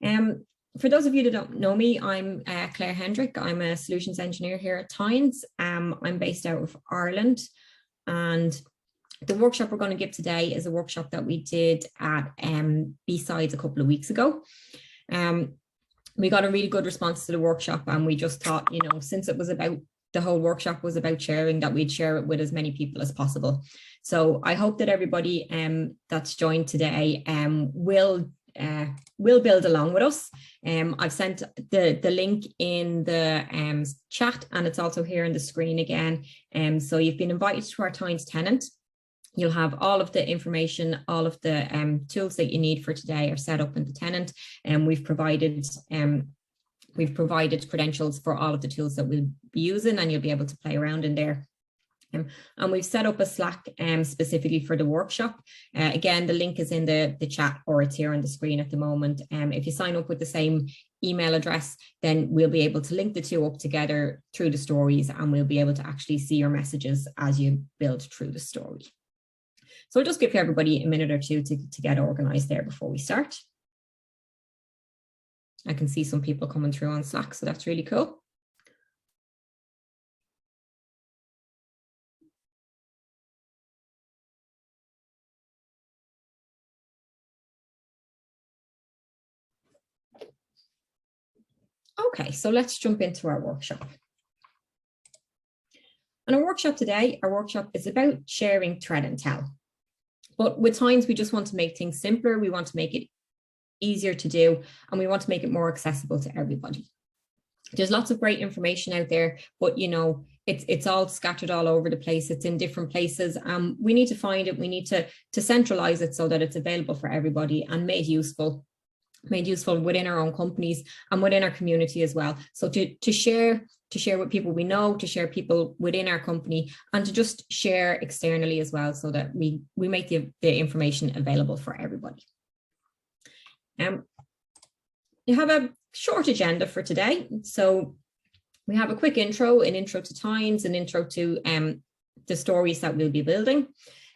For those of you that don't know me, I'm Claire Hendrick. I'm a solutions engineer here at Tynes. I'm based out of Ireland, and the workshop we're going to give today is a workshop that we did at B-Sides a couple of weeks ago. We got a really good response to the workshop, and we just thought, you know, since it was about, the whole workshop was about sharing, that we'd share it with as many people as possible. So I hope that everybody that's joined today will build along with us. I've sent the link in the chat, and it's also here on the screen again. So you've been invited to our Tynes tenant. You'll have all of the information, all of the tools that you need for today are set up in the tenant, and we've provided credentials for all of the tools that we'll be using, and you'll be able to play around in there. And we've set up a Slack specifically for the workshop. Again, the link is in the chat, or it's here on the screen at the moment. If you sign up with the same email address, then we'll be able to link the two up together through the stories, and we'll be able to actually see your messages as you build through the story. So I'll just give everybody a minute or two to get organized there before we start. I can see some people coming through on Slack, so that's really cool. Okay, so let's jump into our workshop. And our workshop today, is about sharing thread and tell. But with Tynes, we just want to make things simpler. We want to make it easier to do, and we want to make it more accessible to everybody. There's lots of great information out there, but you know, it's all scattered all over the place. It's in different places. We need to find it. We need to centralize it so that it's available for everybody and made useful within our own companies and within our community as well. So to share with people we know, to share people within our company, and to just share externally as well, so that we make the information available for everybody. You have a short agenda for today. So we have a quick intro, an intro to Tynes, an intro to the stories that we'll be building.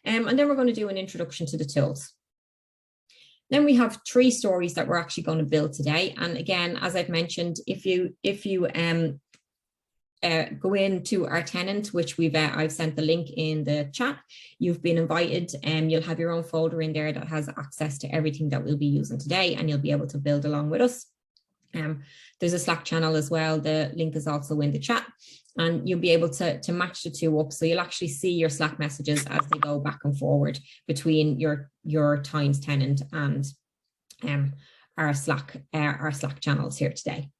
And then we're going to do an introduction to the tools. Then we have 3 stories that we're actually going to build today. And again, as I've mentioned, if you go into our tenant, which I've sent the link in the chat, you've been invited, and you'll have your own folder in there that has access to everything that we'll be using today, and you'll be able to build along with us. There's a Slack channel as well. The link is also in the chat, and you'll be able to match the two up. So you'll actually see your Slack messages as they go back and forward between your Tynes tenant and our Slack channels here today.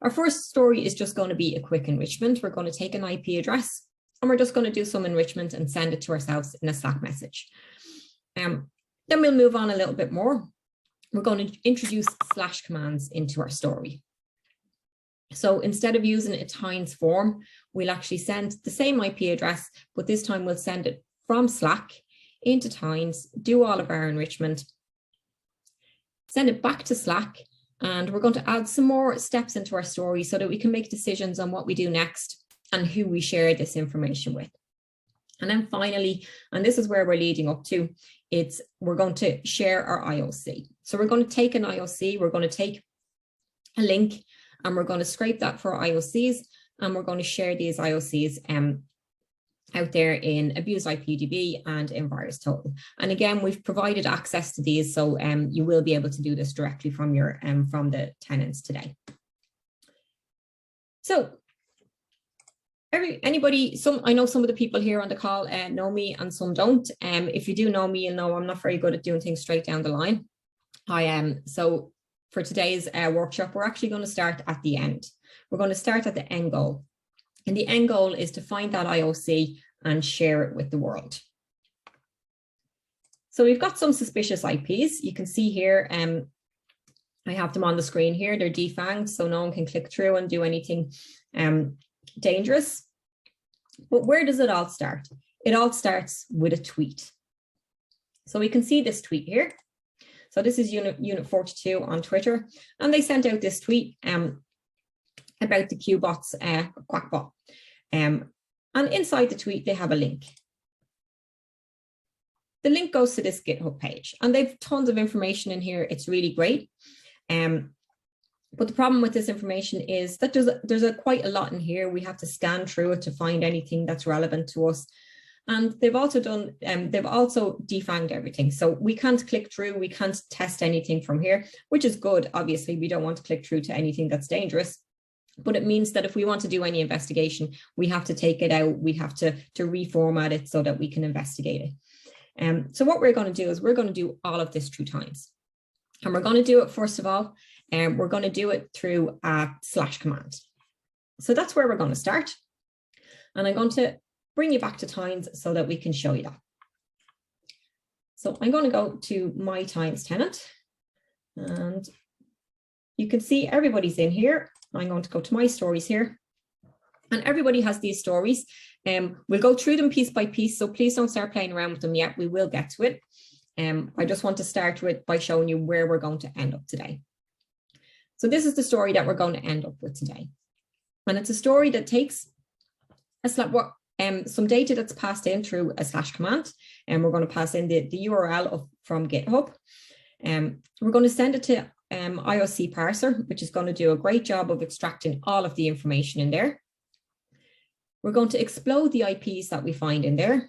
Our first story is just going to be a quick enrichment. We're going to take an IP address, and we're just going to do some enrichment and send it to ourselves in a Slack message. Then we'll move on a little bit more. We're going to introduce / commands into our story. So instead of using a Tynes form, we'll actually send the same IP address, but this time we'll send it from Slack into Tynes, do all of our enrichment, send it back to Slack, and we're going to add some more steps into our story so that we can make decisions on what we do next and who we share this information with. And then finally, and this is where we're leading up to, we're going to share our IOC. So we're going to take an IOC, we're going to take a link, and we're going to scrape that for IOCs, and we're going to share these IOCs out there in Abuse IPDB and in VirusTotal. And again, we've provided access to these, so you will be able to do this directly from your from the tenants today. So anybody, I know some of the people here on the call know me and some don't. If you do know me, you'll know I'm not very good at doing things straight down the line. I am. So for today's workshop, we're actually going to start at the end. We're going to start at the end goal. And the end goal is to find that IOC and share it with the world. So we've got some suspicious IPs. You can see here, I have them on the screen here. They're defanged, so no one can click through and do anything dangerous. But where does it all start? It all starts with a tweet. So we can see this tweet here. So this is Unit 42 on Twitter, and they sent out this tweet about the QBots Quackbot. And inside the tweet, they have a link. the link goes to this GitHub page, and they've tons of information in here. It's really great. But the problem with this information is that there's quite a lot in here. We have to scan through it to find anything that's relevant to us. And they've also defanged everything. So we can't click through, we can't test anything from here, which is good. Obviously, we don't want to click through to anything that's dangerous. But it means that if we want to do any investigation, we have to take it out. We have to reformat it so that we can investigate it. So what we're going to do is we're going to do all of this 2 times. And we're going to do it, first of all, and we're going to do it through a / command. So that's where we're going to start. And I'm going to bring you back to times so that we can show you that. So I'm going to go to my times tenant, and you can see everybody's in here. I'm going to go to my stories here, and everybody has these stories. We'll go through them piece by piece, so please don't start playing around with them yet. We will get to it. I just want to start with by showing you where we're going to end up today. So this is the story that we're going to end up with today. And it's a story that takes some data that's passed in through a / command, and we're going to pass in the URL from GitHub. We're going to send it to IOC parser, which is going to do a great job of extracting all of the information in there. We're going to explode the IPs that we find in there.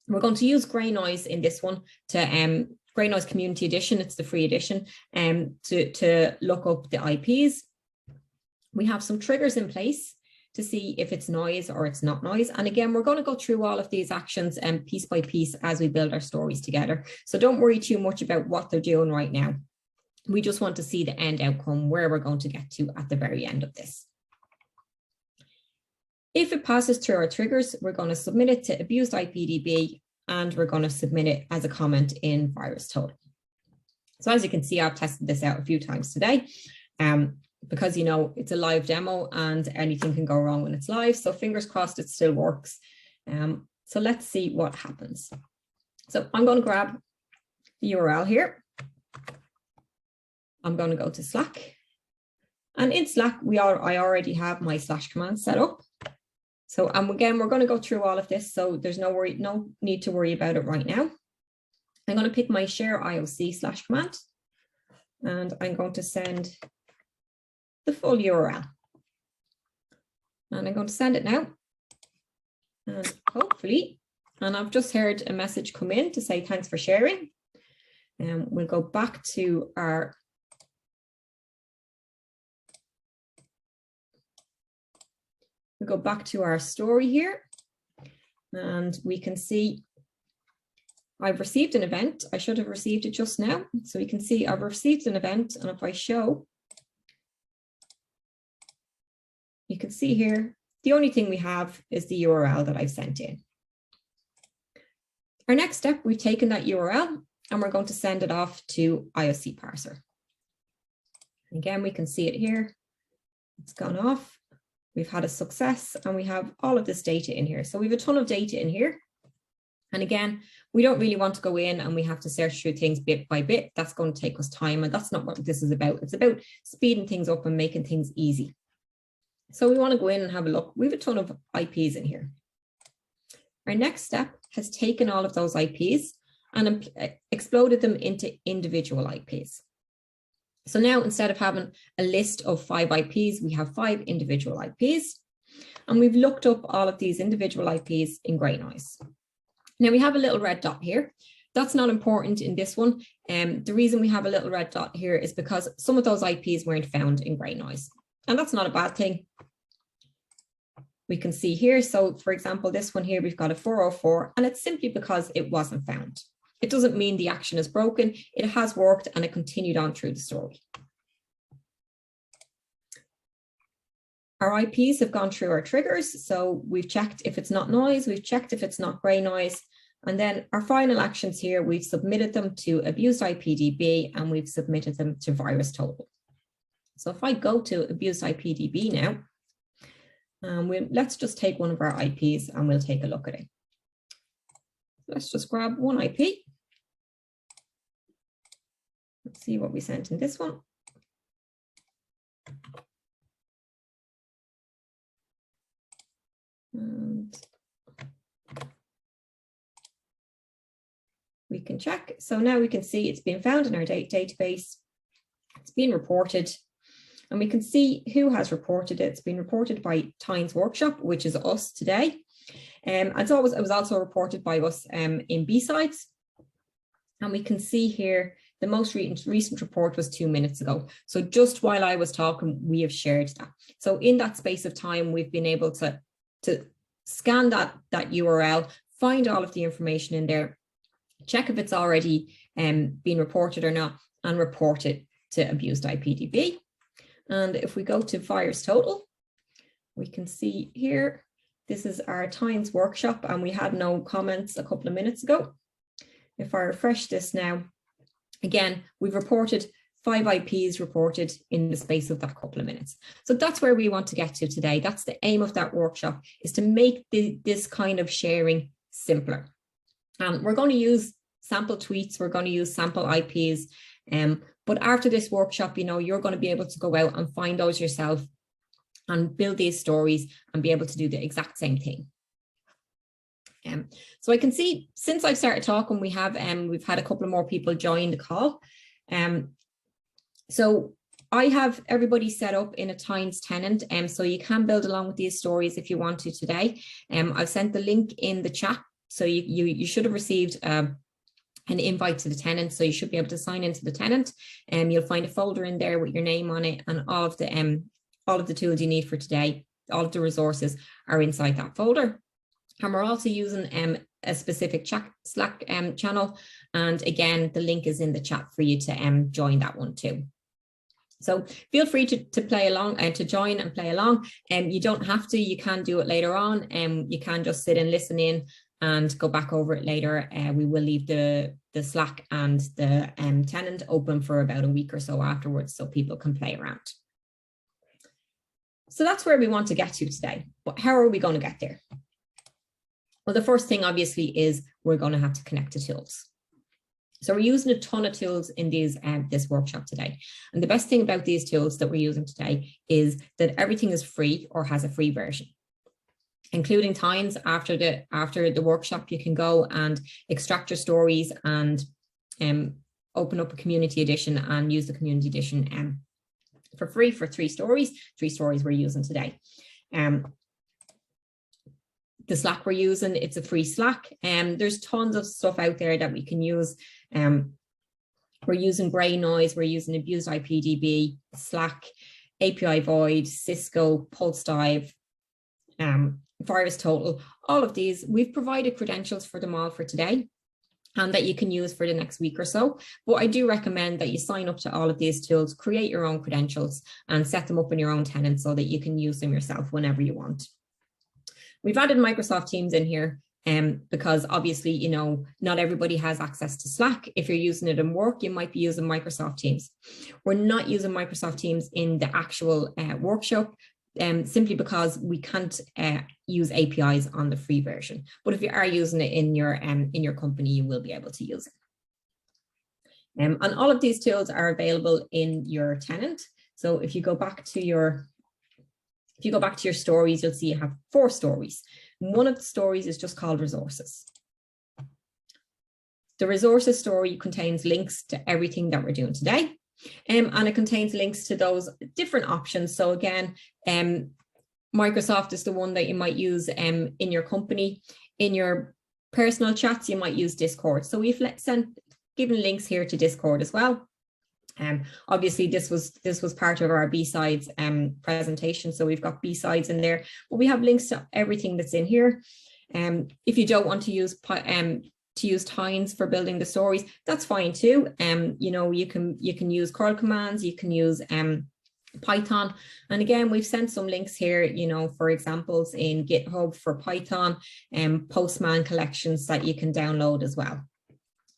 We're going to use Grey Noise in this one to Grey Noise Community Edition. It's the free edition, to look up the IPs. We have some triggers in place to see if it's noise or it's not noise. And again, we're going to go through all of these actions piece by piece as we build our stories together. So don't worry too much about what they're doing right now. We just want to see the end outcome, where we're going to get to at the very end of this. If it passes through our triggers, we're going to submit it to abused IPDB, and we're going to submit it as a comment in VirusTotal. So as you can see, I've tested this out a few times today, because, you know, it's a live demo and anything can go wrong when it's live. So fingers crossed it still works. So let's see what happens. So I'm going to grab the URL here. I'm going to go to Slack. And in Slack, I already have my / command set up. So again, we're going to go through all of this, so there's no need to worry about it right now. I'm going to pick my share IOC / command, and I'm going to send the full URL. And I'm going to send it now. And hopefully, and I've just heard a message come in to say thanks for sharing. And we'll go back to our story here, and we can see I've received an event. I should have received it just now. So we can see I've received an event, and if I show, you can see here, the only thing we have is the URL that I've sent in. Our next step, we've taken that URL and we're going to send it off to IOC parser. Again, we can see it here. It's gone off. We've had a success, and we have all of this data in here. So we have a ton of data in here. And again, we don't really want to go in and we have to search through things bit by bit. That's going to take us time, and that's not what this is about. It's about speeding things up and making things easy. So we want to go in and have a look. We have a ton of IPs in here. Our next step has taken all of those IPs and exploded them into individual IPs. So now, instead of having a list of 5 IPs, we have 5 individual IPs, and we've looked up all of these individual IPs in Grey Noise. Now we have a little red dot here. That's not important in this one. The reason we have a little red dot here is because some of those IPs weren't found in Grey Noise, and that's not a bad thing. We can see here, so for example, this one here, we've got a 404, and it's simply because it wasn't found. It doesn't mean the action is broken. It has worked, and it continued on through the story. Our IPs have gone through our triggers. So we've checked if it's not noise, we've checked if it's not Grey Noise. And then our final actions here, we've submitted them to abused IPDB, and we've submitted them to VirusTotal. So if I go to abused IPDB now, let's just take one of our IPs and we'll take a look at it. Let's just grab one IP. Let's see what we sent in this one. And can check. So now we can see it's been found in our database. It's been reported, and we can see who has reported it. It's been reported by Tynes Workshop, which is us today. And so it was also reported by us in B-Sides. And we can see here, the most recent report was 2 minutes ago. So just while I was talking, we have shared that. So in that space of time, we've been able to scan that URL, find all of the information in there, check if it's already been reported or not, and report it to Abused IPDB. And if we go to VirusTotal, we can see here, this is our Tynes Workshop, and we had no comments a couple of minutes ago. If I refresh this now, again, we've reported 5 IPs reported in the space of that couple of minutes. So that's where we want to get to today. That's the aim of that workshop, is to make this kind of sharing simpler. We're going to use sample tweets, we're going to use sample IPs, but after this workshop, you're going to be able to go out and find those yourself and build these stories and be able to do the exact same thing. So I can see since I've started talking, we've had a couple of more people join the call. So I have everybody set up in a Tynes tenant, so you can build along with these stories if you want to today. I've sent the link in the chat, so you should have received an invite to the tenant, so you should be able to sign into the tenant, and you'll find a folder in there with your name on it, and all of the tools you need for today, all of the resources are inside that folder. And we're also using a specific Slack channel, and again, the link is in the chat for you to join that one too. So feel free to play along and to join and play along. You don't have to, you can do it later on, and you can just sit and listen in and go back over it later. We will leave the Slack and the tenant open for about a week or so afterwards, so people can play around. So that's where we want to get to today. But how are we going to get there? Well, the first thing obviously is we're going to have to connect to tools. So we're using a ton of tools in this workshop today. And the best thing about these tools that we're using today is that everything is free or has a free version, including Tynes. After the workshop, you can go and extract your stories and open up a community edition and use the community edition for free for 3 stories. 3 stories we're using today. The Slack we're using, it's a free Slack, and there's tons of stuff out there that we can use. We're using Grey Noise, we're using Abused IPDB, Slack, API Void, Cisco, Pulse Dive, VirusTotal. All of these, we've provided credentials for them all for today, and that you can use for the next week or so. But I do recommend that you sign up to all of these tools, create your own credentials, and set them up in your own tenant so that you can use them yourself whenever you want. We've added Microsoft Teams in here because obviously, not everybody has access to Slack. If you're using it in work, you might be using Microsoft Teams. We're not using Microsoft Teams in the actual workshop simply because we can't use APIs on the free version. But if you are using it in your company, you will be able to use it. And all of these tools are available in your tenant. So if you go back to your stories, you'll see you have 4 stories. One of the stories is just called resources. The resources story contains links to everything that we're doing today. And it contains links to those different options. So again, Microsoft is the one that you might use in your company. In your personal chats, you might use Discord. So we've given links here to Discord as well. Obviously, this was part of our B-Sides presentation, so we've got B-Sides in there, but we have links to everything that's in here. If you don't want to use Tynes for building the stories, that's fine too. You can use curl commands, you can use Python, and again, we've sent some links here, for examples in GitHub for Python and Postman collections that you can download as well.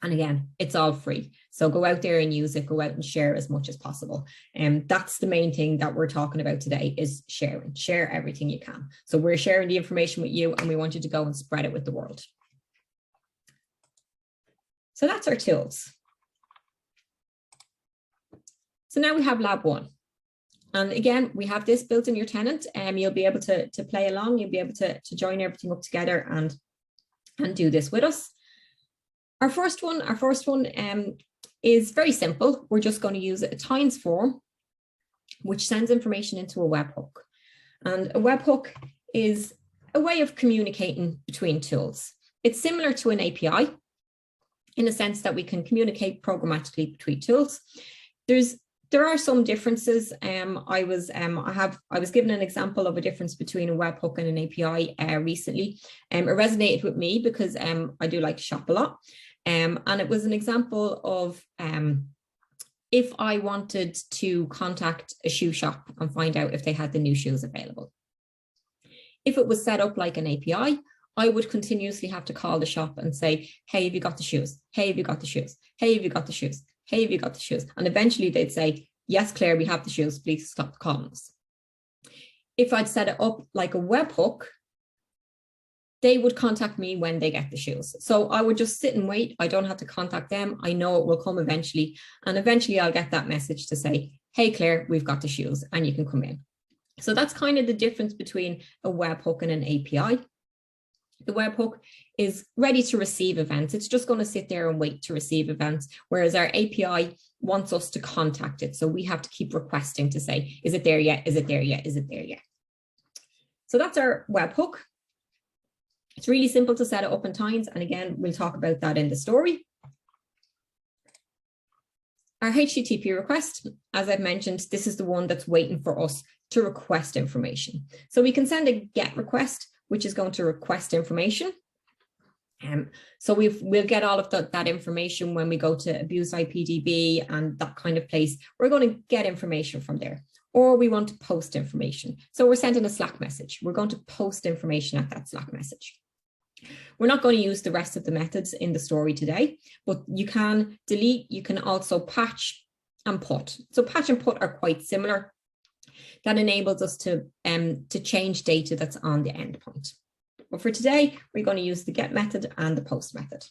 And again, it's all free. So go out there and use it, go out and share as much as possible. And that's the main thing that we're talking about today is sharing. Share everything you can. So we're sharing the information with you and we want you to go and spread it with the world. So that's our tools. So now we have lab 1. And again, we have this built in your tenant and you'll be able to play along. You'll be able to join everything up together and do this with us. Our first one is very simple. We're just going to use a Tines form, which sends information into a webhook. And a webhook is a way of communicating between tools. It's similar to an API in the sense that we can communicate programmatically between tools. There are some differences. I was given an example of a difference between a webhook and an API recently. It resonated with me because I do like to shop a lot. And it was an example of if I wanted to contact a shoe shop and find out if they had the new shoes available. If it was set up like an API, I would continuously have to call the shop and say, hey, have you got the shoes? Hey, have you got the shoes? Hey, have you got the shoes? Hey, have you got the shoes? And eventually they'd say, yes, Claire, we have the shoes. Please stop calling us. If I'd set it up like a webhook, they would contact me when they get the shoes. So I would just sit and wait. I don't have to contact them. I know it will come eventually. And eventually I'll get that message to say, hey, Claire, we've got the shoes and you can come in. So that's kind of the difference between a webhook and an API. The webhook is ready to receive events. It's just going to sit there and wait to receive events, whereas our API wants us to contact it. So we have to keep requesting to say, is it there yet? Is it there yet? Is it there yet? So that's our webhook. It's really simple to set it up in Tines. And again, we'll talk about that in the story. Our HTTP request, as I've mentioned, this is the one that's waiting for us to request information. So we can send a GET request, which is going to request information. So we'll get all of that information when we go to Abused IPDB and that kind of place. We're going to get information from there. Or we want to post information. So we're sending a Slack message. We're going to post information at that Slack message. We're not going to use the rest of the methods in the story today, but you can delete, you can also patch and put. So patch and put are quite similar. That enables us to change data that's on the endpoint. But for today, we're going to use the get method and the post method.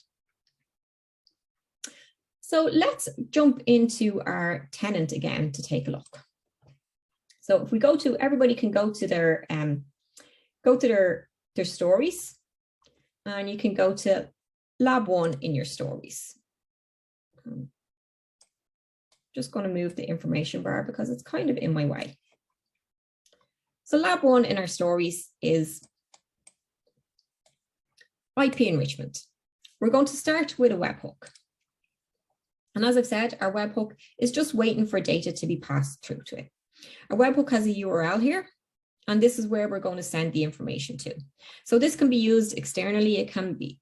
So let's jump into our tenant again to take a look. So if we go to, everybody can go to their stories, and you can go to lab 1 in your stories. Just going to move the information bar because it's kind of in my way. So lab 1 in our stories is IP enrichment. We're going to start with a webhook. And as I've said, our webhook is just waiting for data to be passed through to it. Our webhook has a URL here, and this is where we're going to send the information to. So this can be used externally. It can be,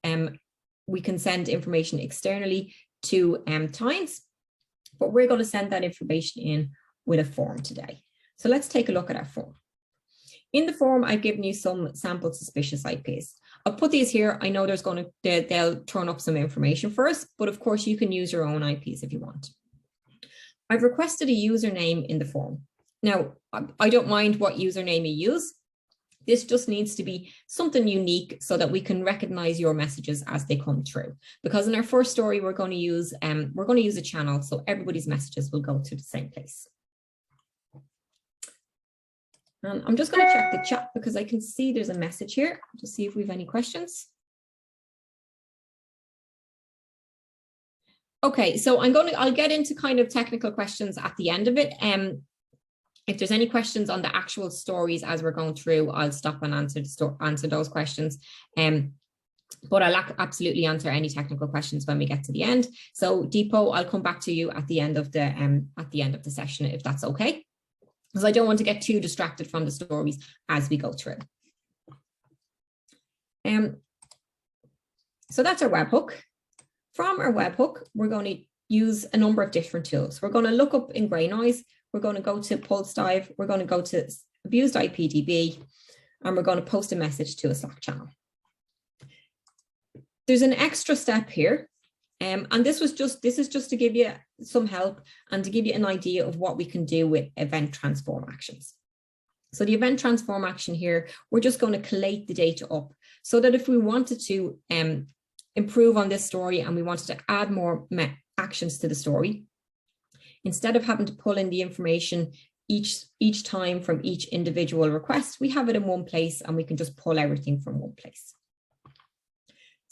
we can send information externally to Tines, but we're going to send that information in with a form today. So let's take a look at our form. In the form, I've given you some sample suspicious IPs. I'll put these here. I know they'll turn up some information for us, but of course you can use your own IPs if you want. I've requested a username in the form. Now, I don't mind what username you use. This just needs to be something unique so that we can recognize your messages as they come through. Because in our first story, we're going to use a channel, so everybody's messages will go to the same place. I'm just going to check the chat because I can see there's a message here to see if we have any questions. Okay, so I'll get into kind of technical questions at the end of it. If there's any questions on the actual stories as we're going through, I'll stop and answer those questions. But I'll absolutely answer any technical questions when we get to the end. So Deepo, I'll come back to you at the end of the session if that's okay, because I don't want to get too distracted from the stories as we go through. So that's our webhook. From our webhook, we're going to use a number of different tools. We're going to look up in Grey Noise. We're going to go to Pulse Dive. We're going to go to Abused IPDB, and we're going to post a message to a Slack channel. There's an extra step here. And this is just to give you some help and to give you an idea of what we can do with event transform actions. So the event transform action here, we're just going to collate the data up so that if we wanted to improve on this story and we wanted to add more actions to the story, instead of having to pull in the information each time from each individual request, we have it in one place and we can just pull everything from one place.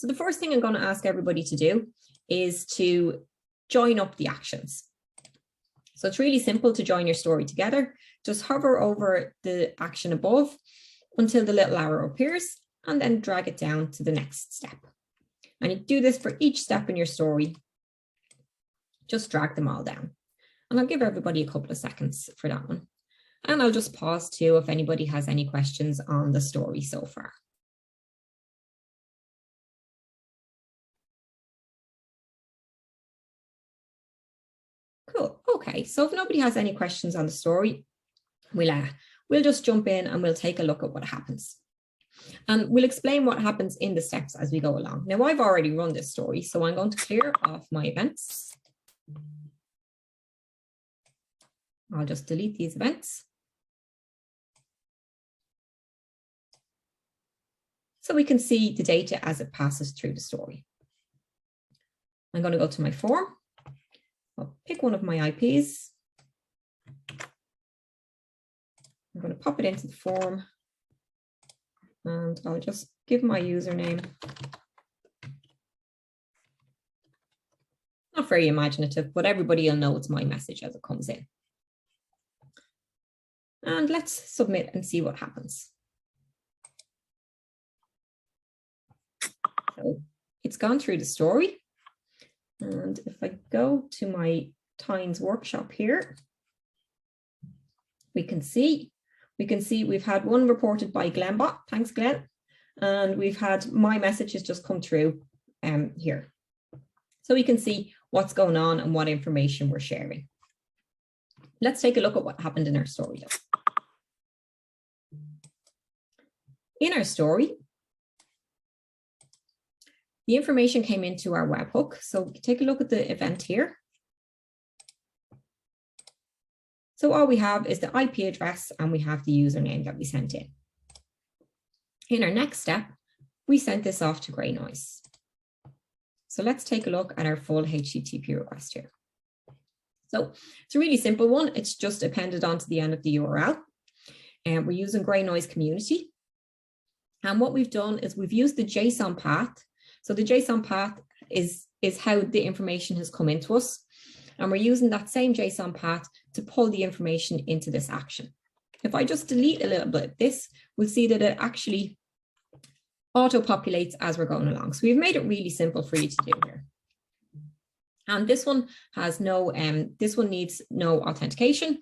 So the first thing I'm going to ask everybody to do is to join up the actions. So it's really simple to join your story together. Just hover over the action above until the little arrow appears, and then drag it down to the next step. And you do this for each step in your story. Just drag them all down. And I'll give everybody a couple of seconds for that one. And I'll just pause too if anybody has any questions on the story so far. Cool. Okay, so if nobody has any questions on the story, we'll just jump in and we'll take a look at what happens. And we'll explain what happens in the steps as we go along. Now, I've already run this story, so I'm going to clear off my events. I'll just delete these events. So we can see the data as it passes through the story. I'm going to go to my form. I'll pick one of my IPs. I'm going to pop it into the form. And I'll just give my username. Not very imaginative, but everybody will know it's my message as it comes in. And let's submit and see what happens. So it's gone through the story. And if I go to my Tynes workshop here, we can see we've had one reported by Glenbot. Thanks, Glenn. And we've had my message has just come through here. So we can see what's going on and what information we're sharing. Let's take a look at what happened in our story though. In our story, the information came into our webhook. So take a look at the event here. So all we have is the IP address and we have the username that we sent in. In our next step, we sent this off to Grey Noise. So let's take a look at our full HTTP request here. So it's a really simple one. It's just appended onto the end of the URL. And we're using Grey Noise Community. And what we've done is we've used the JSON path. So the JSON path is how the information has come into us. And we're using that same JSON path to pull the information into this action. If I just delete a little bit of this, we'll see that it actually auto-populates as we're going along. So we've made it really simple for you to do here. And this one has no, this one needs no authentication.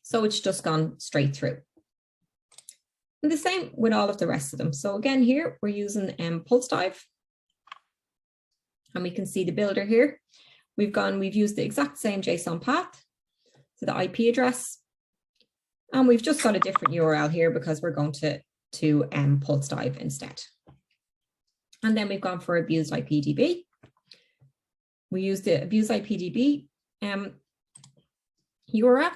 So it's just gone straight through. And the same with all of the rest of them. So again, here we're using Pulse Dive. And we can see the builder here. We've used the exact same JSON path to the IP address. And we've just got a different URL here because we're going to Pulse Dive instead. And then we've gone for abused IPDB. We used the abused IPDB URL.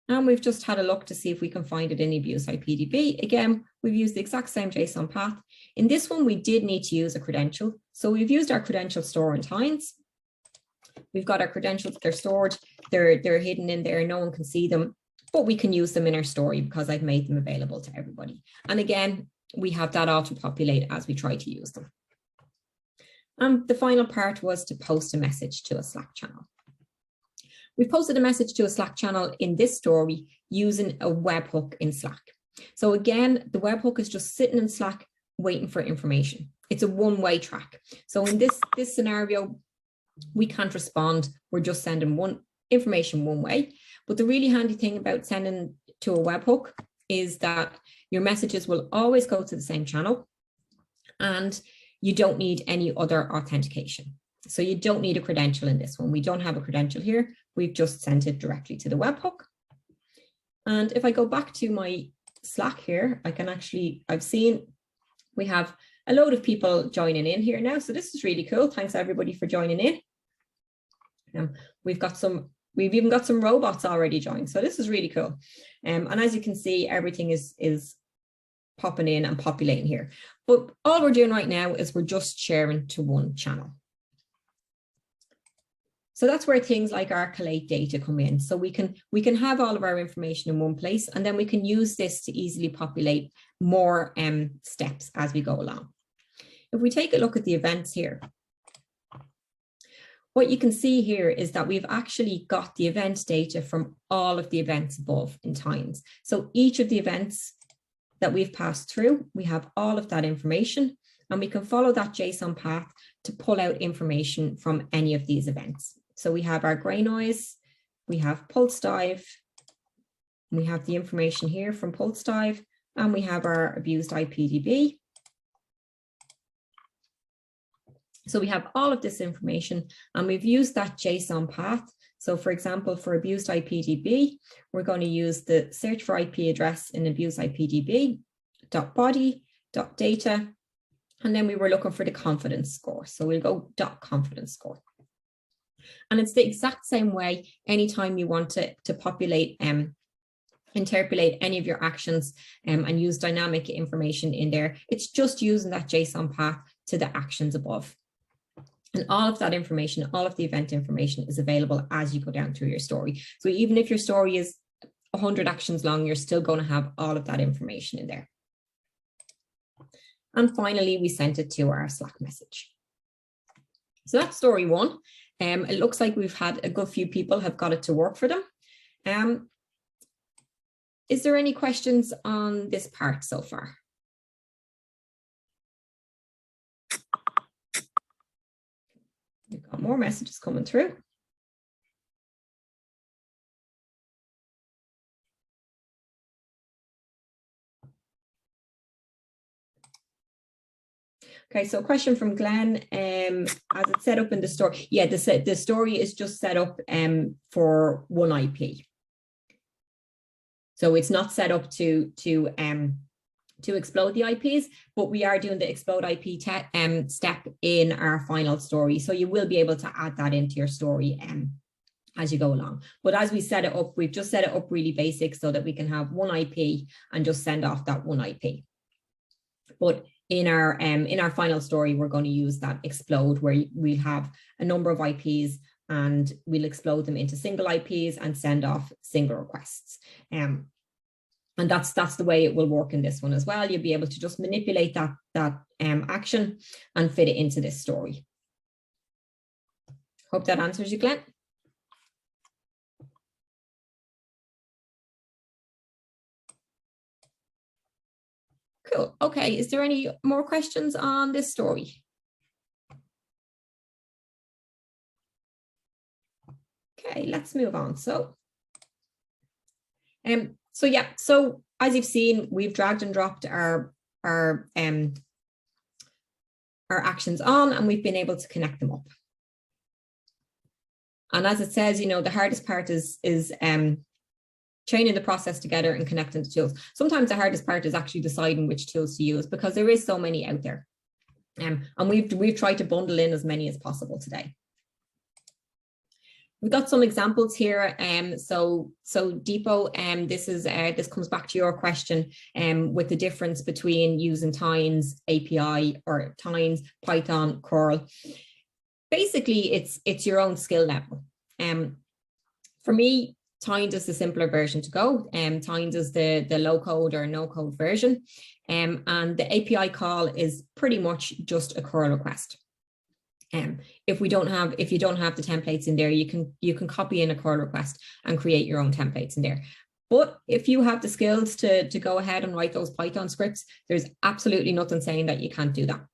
And we've just had a look to see if we can find it in the abused IPDB. Again, we've used the exact same JSON path. In this one, we did need to use a credential. So we've used our credential store in Tynes. We've got our credentials, they're stored, they're hidden in there, no one can see them, but we can use them in our story because I've made them available to everybody. And again, we have that auto-populate as we try to use them. And the final part was to post a message to a Slack channel. We posted a message to a Slack channel in this story using a webhook in Slack. So again, the webhook is just sitting in Slack waiting for information. It's a one-way track. So in this scenario, we can't respond. We're just sending information one way. But the really handy thing about sending to a webhook is that your messages will always go to the same channel and you don't need any other authentication. So you don't need a credential in this one. We don't have a credential here. We've just sent it directly to the webhook. And if I go back to my Slack here, I've seen we have a load of people joining in here now. So this is really cool. Thanks everybody for joining in. We've even got some robots already joined. So this is really cool. And as you can see, everything is popping in and populating here. But all we're doing right now is we're just sharing to one channel. So that's where things like our collate data come in. So we can have all of our information in one place, and then we can use this to easily populate more steps as we go along. If we take a look at the events here, what you can see here is that we've actually got the event data from all of the events above in times. So each of the events that we've passed through, we have all of that information, and we can follow that JSON path to pull out information from any of these events. So we have our gray noise, we have pulse dive, we have the information here from pulse dive, and we have our abused IPDB. So we have all of this information, and we've used that JSON path. So for example, for abused IPDB, we're going to use the search for IP address in abused IPDB, .body, .data, and then we were looking for the confidence score. So we'll go .confidence score. And it's the exact same way anytime you want to populate, interpolate any of your actions and use dynamic information in there. It's just using that JSON path to the actions above. And all of that information, all of the event information is available as you go down through your story. So even if your story is 100 actions long, you're still going to have all of that information in there. And finally, we sent it to our Slack message. So that's story one. It looks like we've had a good few people have got it to work for them. Is there any questions on this part so far? We've got more messages coming through. Okay, so a question from Glenn, as it's set up in the story. Yeah, the story is just set up for one IP. So it's not set up to explode the IPs, but we are doing the explode IP step in our final story. So you will be able to add that into your story as you go along. But as we set it up, we've just set it up really basic so that we can have one IP and just send off that one IP. But in our final story, we're going to use that explode, where we'll have a number of IPs and we'll explode them into single IPs and send off single requests. And that's the way it will work in this one as well. You'll be able to just manipulate that action and fit it into this story. Hope that answers you, Glenn. Cool. Okay, is there any more questions on this story? Okay, let's move on. So yeah, so as you've seen, we've dragged and dropped our actions on, and we've been able to connect them up. And as it says, you know, the hardest part is chaining the process together and connecting the tools. Sometimes the hardest part is actually deciding which tools to use, because there is so many out there. And we've tried to bundle in as many as possible today. We've got some examples here. So Depot, this comes back to your question with the difference between using Tines API or Tines, Python, curl. Basically, it's your own skill level. For me, Tines is the simpler version to go. Tines is the low code or no code version. And the API call is pretty much just a curl request. If you don't have the templates in there, you can copy in a curl request and create your own templates in there. But if you have the skills to go ahead and write those Python scripts, there's absolutely nothing saying that you can't do that.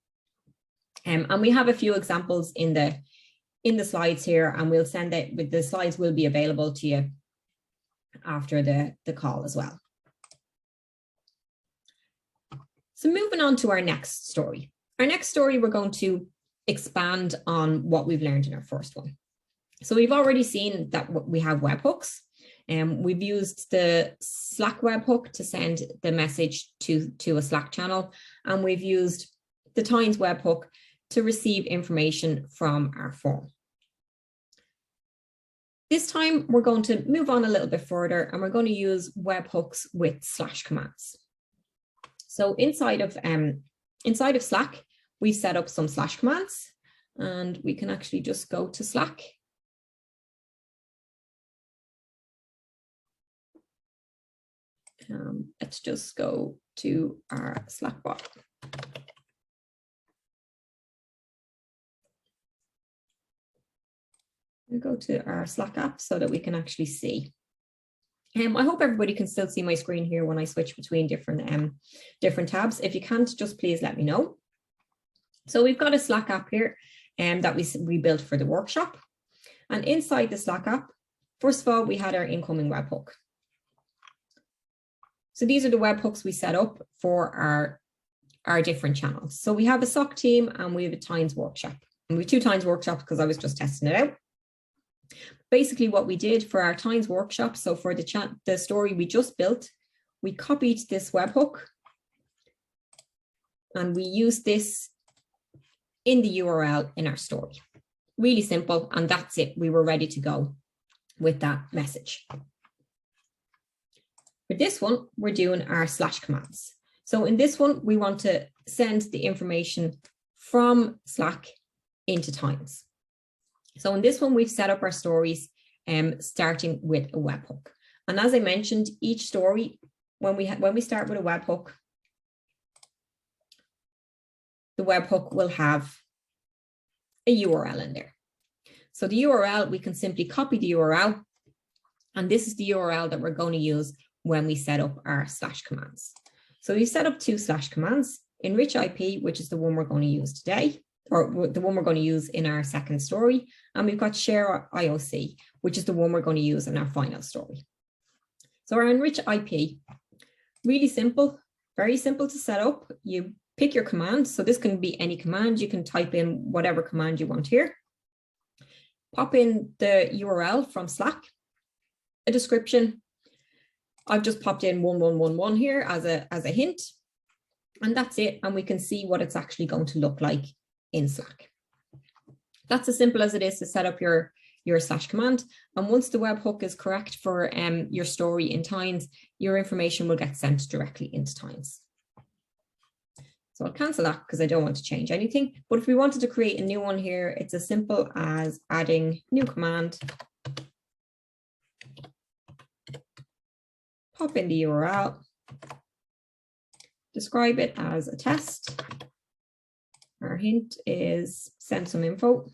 And we have a few examples in the slides here, and we'll send it with the slides will be available to you after the call as well. So moving on to our next story. Our next story, we're going to expand on what we've learned in our first one. So we've already seen that we have webhooks, and we've used the Slack webhook to send the message to a Slack channel, and we've used the Tines webhook to receive information from our form. This time, we're going to move on a little bit further, and we're going to use webhooks with slash commands. So inside of Slack, we've set up some slash commands, and we can actually just go to Slack. Let's just go to our Slack bot. We'll go to our Slack app so that we can actually see. I hope everybody can still see my screen here when I switch between different tabs. If you can't, just please let me know. So we've got a Slack app here that we built for the workshop. And inside the Slack app, first of all, we had our incoming webhook. So these are the webhooks we set up for our different channels. So we have a SOC team and we have a Tines workshop. And we have 2 Tines workshops because I was just testing it out. Basically what we did for our Tines workshop, so for the story we just built, we copied this webhook and we used this in the URL in our story. Really simple, and that's it. We were ready to go with that message. For this one, we're doing our / commands. So in this one, we want to send the information from Slack into Tines. So in this one, we've set up our stories starting with a webhook. And as I mentioned, each story, when we start with a webhook, the webhook will have a URL in there. So the URL, we can simply copy the URL, and this is the URL that we're going to use when we set up our / commands. So we set up 2 / commands, enrich IP, which is the one we're going to use today, or the one we're going to use in our second story. And we've got share IOC, which is the one we're going to use in our final story. So our enrich IP, really simple, very simple to set up. You pick your command. So this can be any command. You can type in whatever command you want here. Pop in the URL from Slack, a description. I've just popped in 1111 here as a hint, and that's it. And we can see what it's actually going to look like in Slack. That's as simple as it is to set up your / command. And once the webhook is correct for your story in Tines, your information will get sent directly into Tines. So I'll cancel that because I don't want to change anything. But if we wanted to create a new one here, it's as simple as adding new command, pop in the URL, describe it as a test. Our hint is send some info.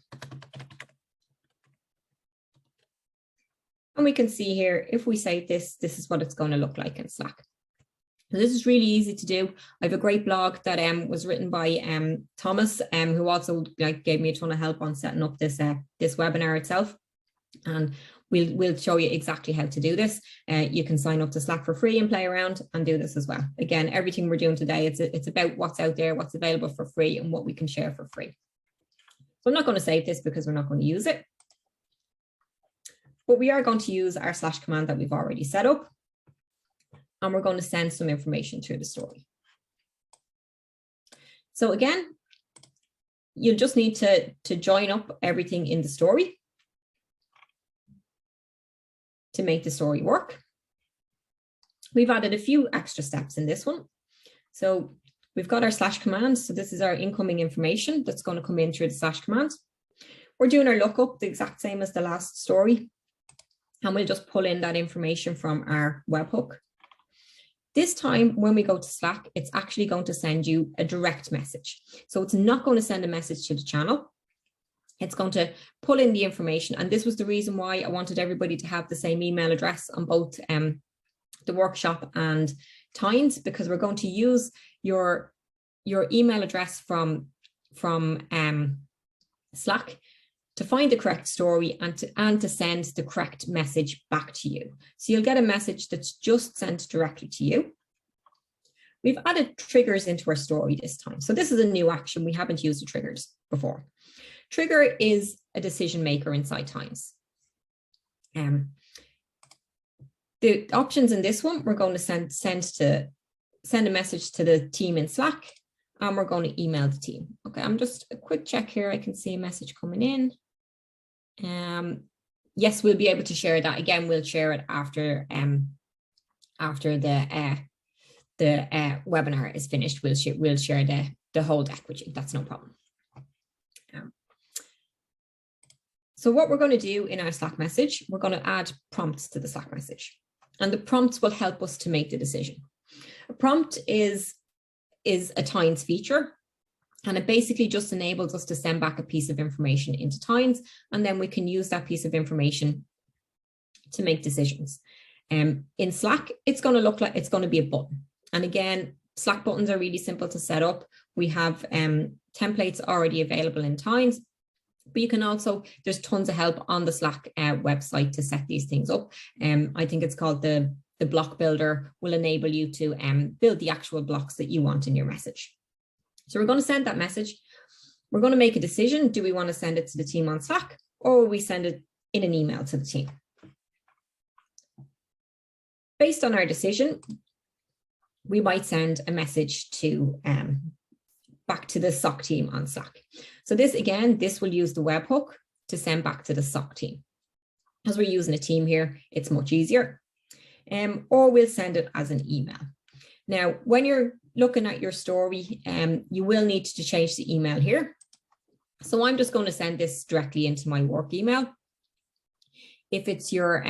And we can see here, if we save this, this is what it's going to look like in Slack. And this is really easy to do. I have a great blog that was written by Thomas, who also gave me a ton of help on setting up this webinar itself. And we'll show you exactly how to do this. You can sign up to Slack for free and play around and do this as well. Again, everything we're doing today, it's about what's out there, what's available for free, and what we can share for free. So I'm not going to save this because we're not going to use it. But we are going to use our / command that we've already set up. And we're going to send some information through the story. So again, you'll just need to join up everything in the story to make the story work. We've added a few extra steps in this one. So we've got our / command. So this is our incoming information that's going to come in through the / command. We're doing our lookup the exact same as the last story. And we'll just pull in that information from our webhook. This time, when we go to Slack, it's actually going to send you a direct message. So it's not going to send a message to the channel. It's going to pull in the information. And this was the reason why I wanted everybody to have the same email address on both the workshop and Tines, because we're going to use your email address from Slack to find the correct story and to send the correct message back to you. So you'll get a message that's just sent directly to you. We've added triggers into our story this time. So this is a new action. We haven't used the triggers before. Trigger is a decision maker inside Tines. The options in this one, we're going to send a message to the team in Slack, and we're going to email the team. Okay, I'm just a quick check here. I can see a message coming in. Yes, we'll be able to share that. Again, we'll share it after the webinar is finished. We'll share the whole deck with you. That's no problem. So what we're going to do in our Slack message, we're going to add prompts to the Slack message, and the prompts will help us to make the decision. A prompt is a Tines feature. And it basically just enables us to send back a piece of information into Tines, and then we can use that piece of information to make decisions. In Slack, it's going to look like it's going to be a button. And again, Slack buttons are really simple to set up. We have templates already available in Tines, but you can also, there's tons of help on the Slack website to set these things up. I think it's called the block builder, will enable you to build the actual blocks that you want in your message. So we're going to send that message. We're going to make a decision. Do we want to send it to the team on Slack, or will we send it in an email to the team? Based on our decision, we might send a message to back to the SOC team on Slack. So this, again, this will use the webhook to send back to the SOC team. As we're using a team here, it's much easier. Or we'll send it as an email. Now, when you're looking at your story, you will need to change the email here. So I'm just going to send this directly into my work email. If it's your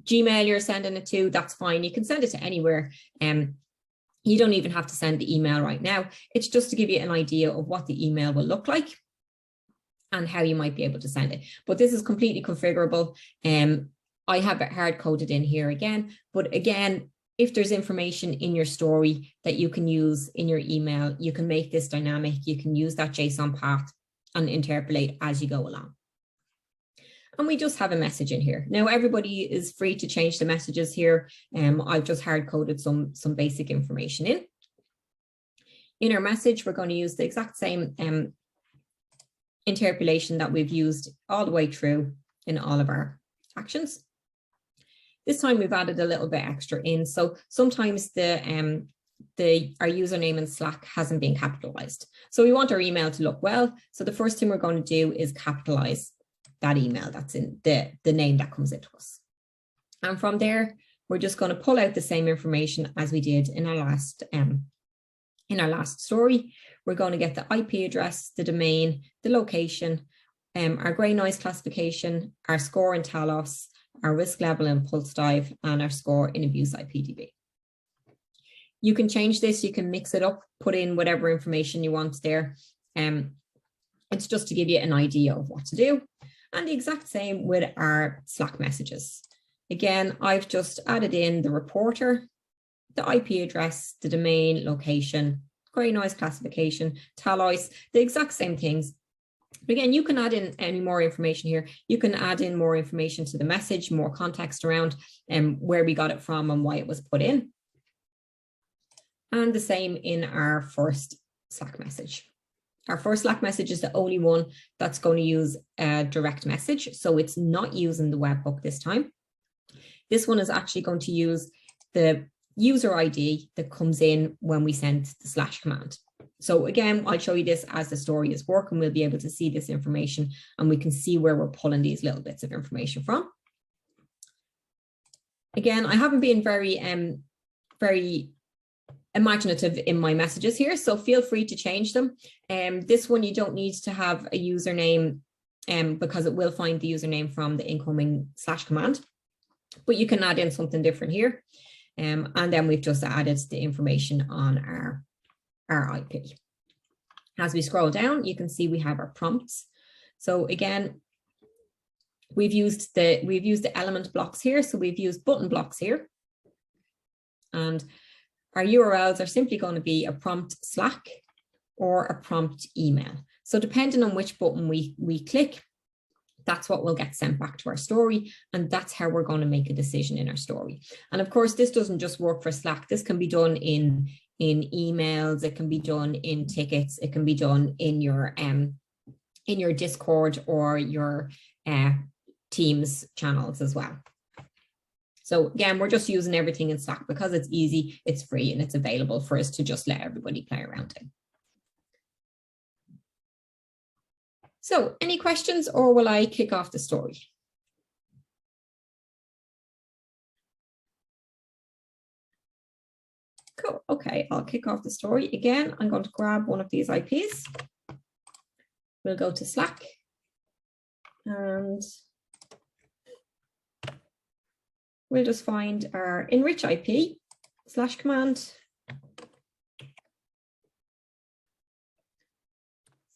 Gmail you're sending it to, that's fine. You can send it to anywhere. You don't even have to send the email right now. It's just to give you an idea of what the email will look like and how you might be able to send it. But this is completely configurable. I have it hard coded in here again, but again, if there's information in your story that you can use in your email, you can make this dynamic. You can use that JSON path and interpolate as you go along. And we just have a message in here. Now, everybody is free to change the messages here. I've just hard coded some basic information in. In our message, we're going to use the exact same interpolation that we've used all the way through in all of our actions. This time we've added a little bit extra in. So sometimes our username in Slack hasn't been capitalized. So we want our email to look well. So the first thing we're going to do is capitalize that email that's in the name that comes into us. And from there, we're just going to pull out the same information as we did in our last story. We're going to get the IP address, the domain, the location, our gray noise classification, our score in Talos, our risk level in Pulse Dive, and our score in Abuse IPDB. You can change this, you can mix it up, put in whatever information you want there. It's just to give you an idea of what to do. And the exact same with our Slack messages. Again, I've just added in the reporter, the IP address, the domain, location, gray noise classification, Talos, the exact same things. But again, you can add in any more information here. You can add in more information to the message, more context around where we got it from and why it was put in. And the same in our first Slack message. Our first Slack message is the only one that's going to use a direct message. So it's not using the webhook this time. This one is actually going to use the user ID that comes in when we send the / command. So again, I'll show you this as the story is working. We'll be able to see this information and we can see where we're pulling these little bits of information from. Again, I haven't been very imaginative in my messages here, so feel free to change them. This one, you don't need to have a username because it will find the username from the incoming / command, but you can add in something different here. And then we've just added the information on our IP. As we scroll down, you can see we have our prompts. So again, we've used the element blocks here. So we've used button blocks here. And our URLs are simply going to be a prompt Slack or a prompt email. So depending on which button we click, that's what will get sent back to our story. And that's how we're going to make a decision in our story. And of course, this doesn't just work for Slack. This can be done in emails. It can be done in tickets. It can be done in your Discord or your Teams channels as well. So again, we're just using everything in Slack because it's easy, it's free, and it's available for us to just let everybody play around in. So any questions, or will I kick off the story? Cool, okay, I'll kick off the story. Again, I'm going to grab one of these IPs. We'll go to Slack and we'll just find our enrich IP / command.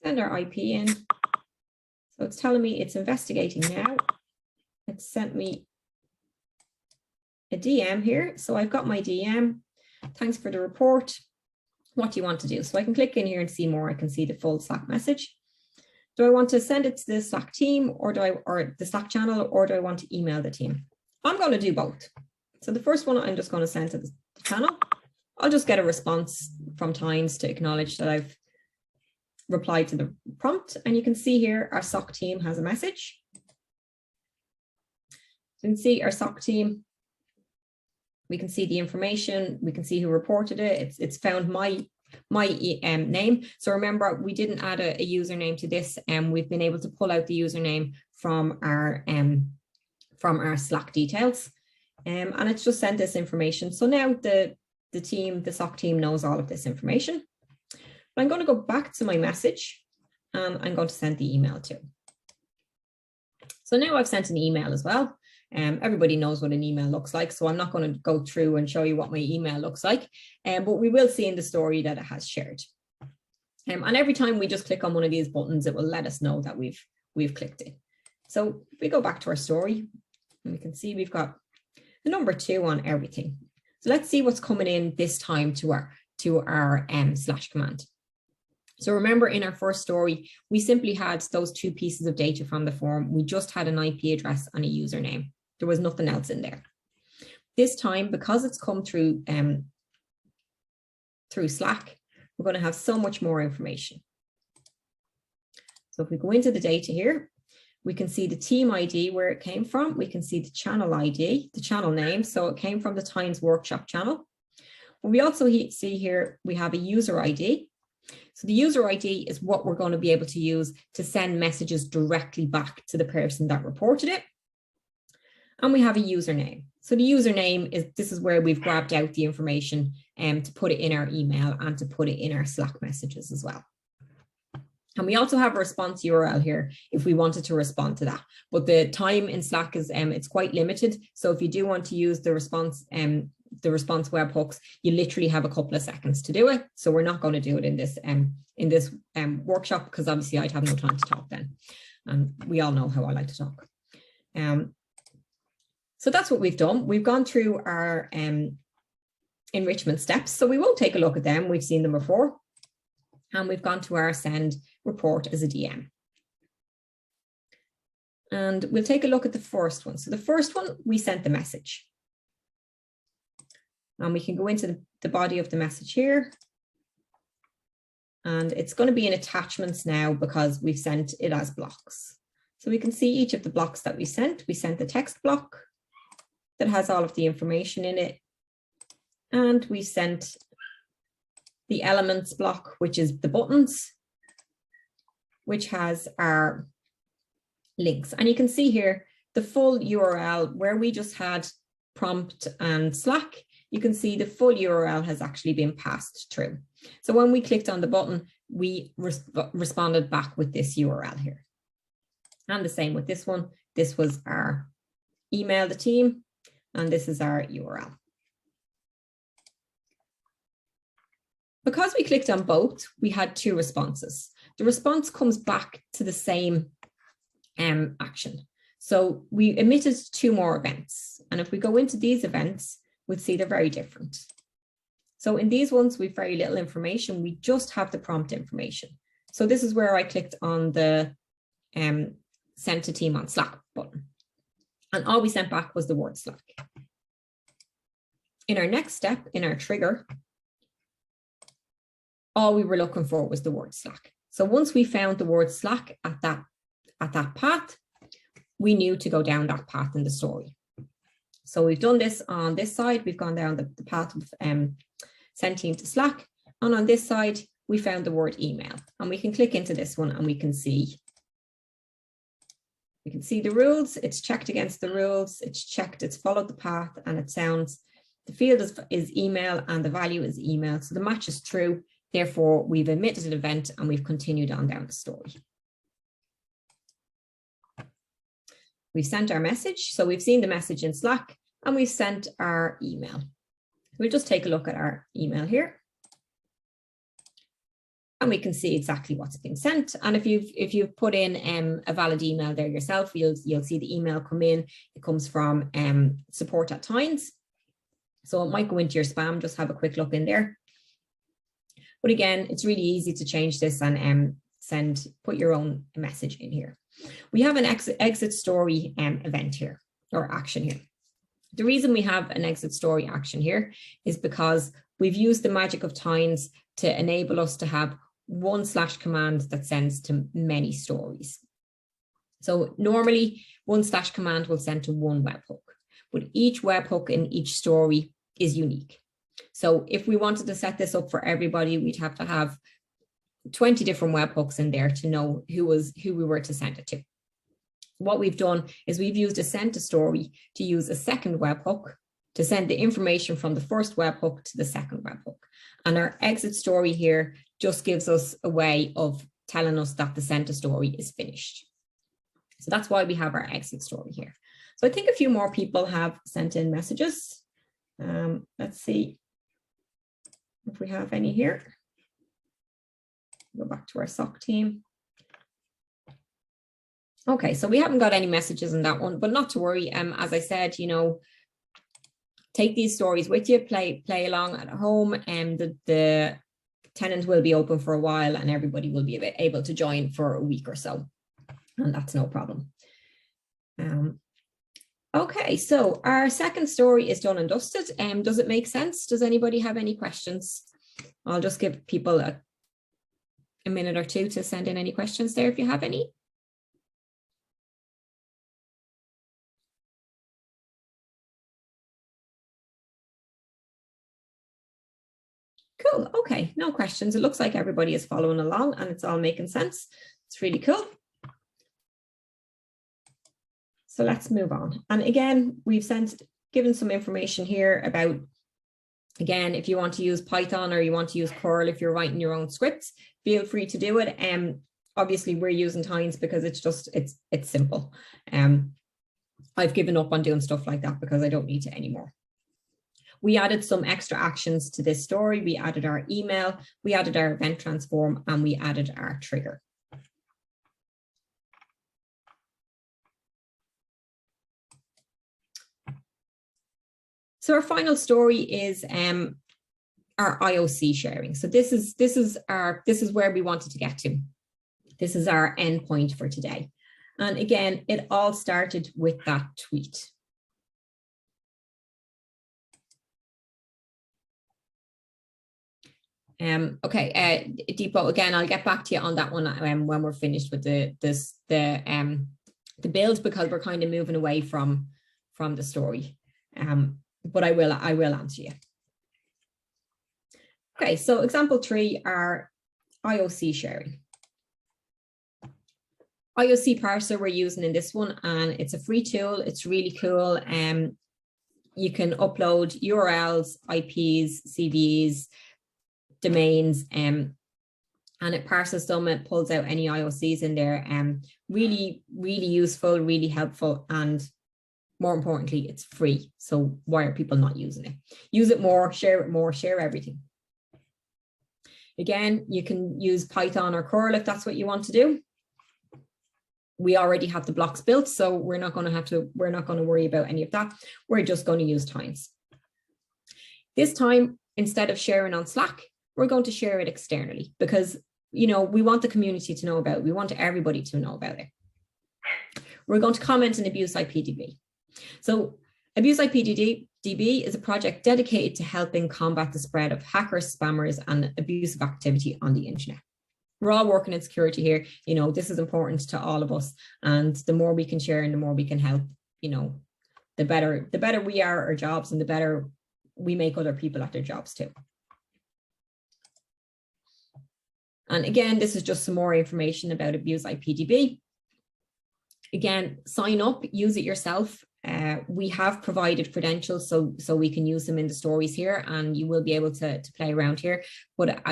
send our IP in. So it's telling me it's investigating now. It's sent me a DM here. So I've got my DM. Thanks for the report. What do you want to do? So I can click in here and see more. I can see the full Slack message. Do I want to send it to the Slack team or the Slack channel, or do I want to email the team? I'm going to do both. So the first one I'm just going to send to the channel. I'll just get a response from Tynes to acknowledge that I've replied to the prompt. And you can see here our SOC team has a message. So you can see our SOC team. We can see the information. We can see who reported it. It's found my name. So remember, we didn't add a username to this, and we've been able to pull out the username from our Slack details, and it's just sent this information. So now the SOC team knows all of this information. But I'm going to go back to my message, and I'm going to send the email too. So now I've sent an email as well. Everybody knows what an email looks like, so I'm not going to go through and show you what my email looks like, but we will see in the story that it has shared. And every time we just click on one of these buttons, it will let us know that we've clicked it. So if we go back to our story, and we can see we've got the number 2 on everything. So let's see what's coming in this time to our slash command. So remember, in our first story, we simply had those 2 pieces of data from the form. We just had an IP address and a username. There was nothing else in there. This time, because it's come through Slack, we're going to have so much more information. So if we go into the data here, we can see the team ID, where it came from. We can see the channel ID, the channel name. So it came from the Tynes workshop channel. But we also see here, we have a user ID. So the user ID is what we're going to be able to use to send messages directly back to the person that reported it. And we have a username. So the username this is where we've grabbed out the information to put it in our email and to put it in our Slack messages as well. And we also have a response URL here if we wanted to respond to that. But the time in Slack is it's quite limited. So if you do want to use the response webhooks, you literally have a couple of seconds to do it. So we're not going to do it in this workshop, because obviously I'd have no time to talk then. And we all know how I like to talk. So that's what we've done. We've gone through our enrichment steps. So we won't take a look at them. We've seen them before. And we've gone to our send report as a DM. And we'll take a look at the first one. So the first one, we sent the message. And we can go into the body of the message here. And it's going to be in attachments now because we've sent it as blocks. So we can see each of the blocks that we sent. We sent the text block that has all of the information in it. And we sent the elements block, which is the buttons, which has our links. And you can see here the full URL where we just had prompt and Slack. You can see the full URL has actually been passed through. So when we clicked on the button, we responded back with this URL here. And the same with this one. This was our email the team, and this is our URL. Because we clicked on both, we had 2 responses. The response comes back to the same action. So we emitted 2 more events. And if we go into these events, we'll see they're very different. So in these ones, we've very little information. We just have the prompt information. So this is where I clicked on the send to team on Slack button. And all we sent back was the word Slack. In our next step, in our trigger, all we were looking for was the word Slack. So once we found the word Slack at that path, we knew to go down that path in the story. So we've done this on this side. We've gone down the path of send team to Slack. And on this side, we found the word email. And we can click into this one and we can see the rules. It's checked against the rules. It's checked, it's followed the path, and it sounds, the field is email and the value is email. So the match is true. Therefore, we've emitted an event and we've continued on down the story. We've sent our message. So we've seen the message in Slack and we've sent our email. We'll just take a look at our email here. and we can see exactly what's being sent. And if you've put in a valid email there yourself, you'll see the email come in. It comes from support@Tynes. So it might go into your spam. Just have a quick look in there. But again, it's really easy to change this and put your own message in here. We have an exit story event here, or action here. The reason we have an exit story action here is because we've used the magic of Tynes to enable us to have one / command that sends to many stories. So normally one / command will send to one webhook, but each webhook in each story is unique. So if we wanted to set this up for everybody, we'd have to have 20 different webhooks in there to know who we were to send it to. What we've done is we've used a send to story to use a second webhook to send the information from the first webhook to the second webhook. And our exit story here just gives us a way of telling us that the send to story is finished. So that's why we have our exit story here. So I think a few more people have sent in messages. Let's see if we have any here. Go back to our SOC team. Okay, so we haven't got any messages in that one, but not to worry. As I said, take these stories with you, play along at home, and the tenant will be open for a while and everybody will be able to join for a week or so, and that's no problem. Okay, so our second story is done and dusted. Does it make sense? Does anybody have any questions? I'll just give people a minute or two to send in any questions there if you have any. Cool. Okay, no questions. It looks like everybody is following along and it's all making sense. It's really cool. So let's move on. And again, we've given some information here about, again, if you want to use Python or you want to use curl, if you're writing your own scripts, feel free to do it. Obviously, we're using Tynes because it's simple. I've given up on doing stuff like that because I don't need to anymore. We added some extra actions to this story. We added our email, we added our event transform, and we added our trigger. So our final story is our IOC sharing. So this is where we wanted to get to. This is our endpoint for today. And again, it all started with that tweet. Okay, Deepo, again, I'll get back to you on that one when we're finished with the build, because we're kind of moving away from the story. But I will answer you. Okay, so example 3 are IOC sharing. IOC parser we're using in this one, and it's a free tool. It's really cool. You can upload URLs, IPs, CVs, domains, and it parses them. It pulls out any IOCs in there. Really, really useful, really helpful, and more importantly, it's free. So why are people not using it? Use it more, share everything. Again, you can use Python or curl if that's what you want to do. We already have the blocks built, so we're not going to worry about any of that. We're just going to use Tynes. This time, instead of sharing on Slack, we're going to share it externally because, we want the community to know about it. We want everybody to know about it. We're going to comment in Abuse IPDB. So Abuse IPDB is a project dedicated to helping combat the spread of hackers, spammers, and abusive activity on the internet. We're all working in security here. This is important to all of us. And the more we can share and the more we can help, the better we are at our jobs and the better we make other people at their jobs too. And again, this is just some more information about Abuse IPDB. Again, sign up, use it yourself. We have provided credentials so we can use them in the stories here, and you will be able to play around here. But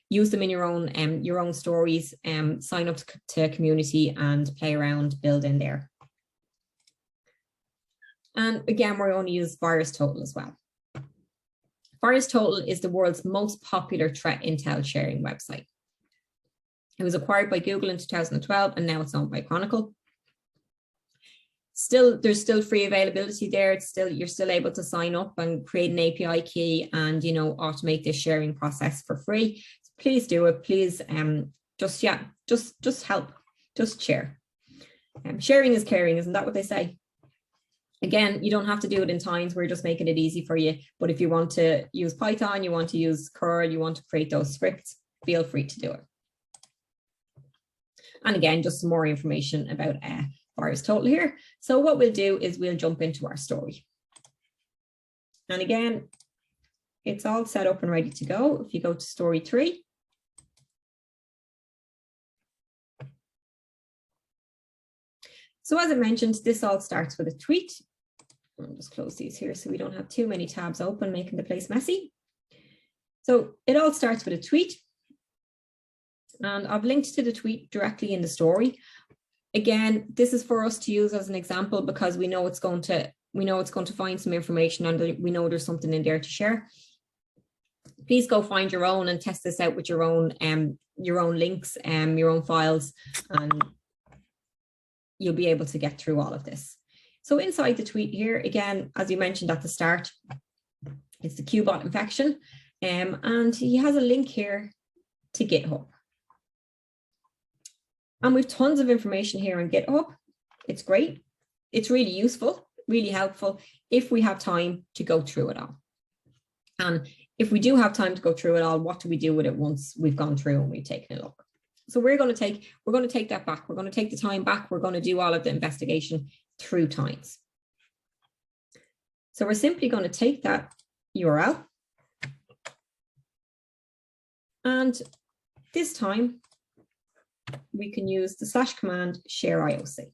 use them in your own stories. Sign up to community and play around, build in there. And again, we're going to use VirusTotal as well. VirusTotal is the world's most popular threat intel sharing website. It was acquired by Google in 2012, and now it's owned by Chronicle. Still, there's still free availability there. You're still able to sign up and create an API key and, you know, automate this sharing process for free. So please do it. Please, just help, just share. Sharing is caring, isn't that what they say? Again, you don't have to do it in Tines. We're just making it easy for you. But if you want to use Python, you want to use curl, you want to create those scripts, feel free to do it. And again, just some more information about VirusTotal here. So what we'll do is we'll jump into our story. And again, it's all set up and ready to go. If you go to story 3. So as I mentioned, this all starts with a tweet. I'll just close these here so we don't have too many tabs open, making the place messy. So it all starts with a tweet. And I've linked to the tweet directly in the story. Again, this is for us to use as an example because we know it's going to find some information and we know there's something in there to share. Please go find your own and test this out with your own links, your own files, and you'll be able to get through all of this. So inside the tweet here, again, as you mentioned at the start, it's the Qbot infection, and he has a link here to GitHub. And we've tons of information here on GitHub. It's great. It's really useful, really helpful if we have time to go through it all. And if we do have time to go through it all, what do we do with it once we've gone through and we've taken a look? So we're going to take that back. We're going to take the time back. We're going to do all of the investigation through Tines. So we're simply going to take that URL. And this time we can use the / command share IOC.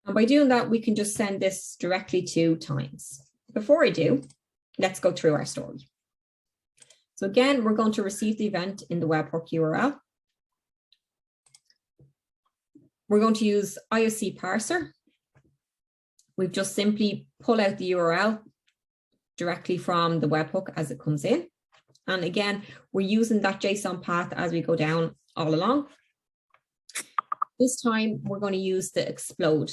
And by doing that, we can just send this directly to Tines. Before I do, let's go through our story. So again, we're going to receive the event in the webhook URL. We're going to use IOC parser. We've just simply pull out the URL directly from the webhook as it comes in. And again, we're using that JSON path as we go down all along. This time, we're going to use the explode.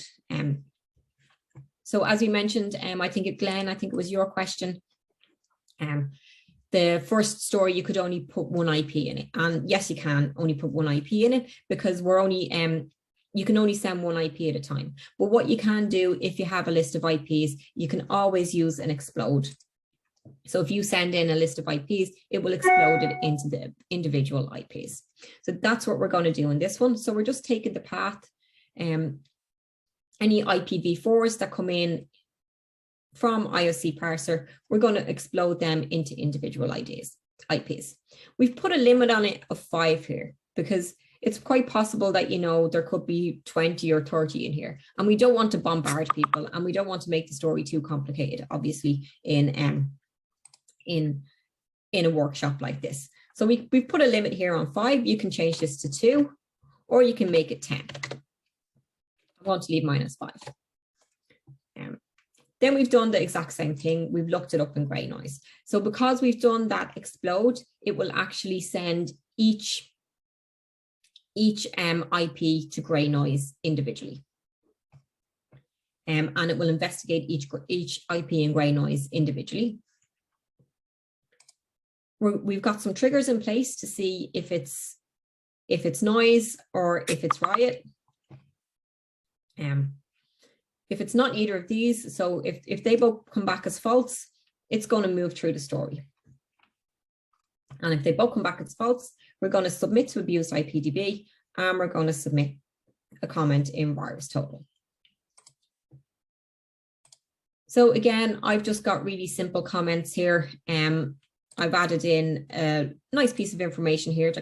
So as we mentioned, I think it was your question. The first story, you could only put one IP in it. And yes, you can only put one IP in it because you can only send one IP at a time. But what you can do if you have a list of IPs, you can always use an explode. So if you send in a list of IPs, it will explode it into the individual IPs. So that's what we're going to do in this one. So we're just taking the path, any IPv4s that come in from IOC parser, we're going to explode them into individual IPs. We've put a limit on it of 5 here because it's quite possible that, you know, there could be 20 or 30 in here, and we don't want to bombard people, and we don't want to make the story too complicated, obviously, in a workshop like this. So we've put a limit here on 5. You can change this to 2, or you can make it 10. I want to leave mine as 5. Then we've done the exact same thing. We've looked it up in grey noise. So because we've done that explode, it will actually send each IP to grey noise individually. And it will investigate each IP in grey noise individually. We've got some triggers in place to see if it's noise or if it's riot. If it's not either of these, so if they both come back as false, it's going to move through the story. And if they both come back as false, we're going to submit to abused IPDB, and we're going to submit a comment in VirusTotal. So again, I've just got really simple comments here. I've added in a nice piece of information here to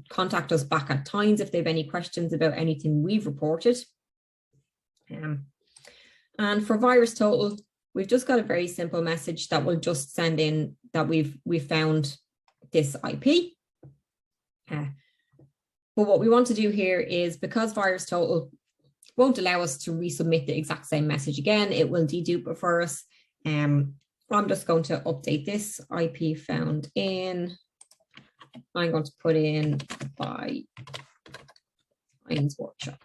contact us back at Tines if they have any questions about anything we've reported. And for VirusTotal, we've just got a very simple message that will just send in that we've found this IP. But what we want to do here is, because VirusTotal won't allow us to resubmit the exact same message again, it will dedupe it for us. I'm just going to update this IP found in I'm going to put in by Times Workshop.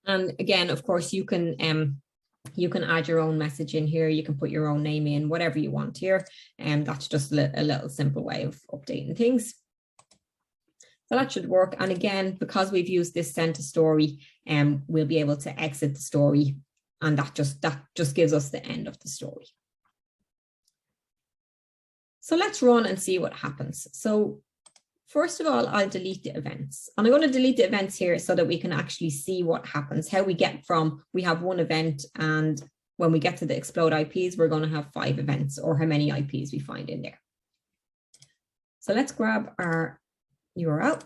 And again, of course, you can add your own message in here. You can put your own name in, whatever you want here. And that's just a little simple way of updating things. So that should work. And again, because we've used this send to story, we'll be able to exit the story. And that just gives us the end of the story. So let's run and see what happens. So first of all, I'll delete the events. And I'm going to delete the events here so that we can actually see what happens, how we get from, we have one event, and when we get to the explode IPs, we're going to have 5 events, or how many IPs we find in there. So let's grab our URL.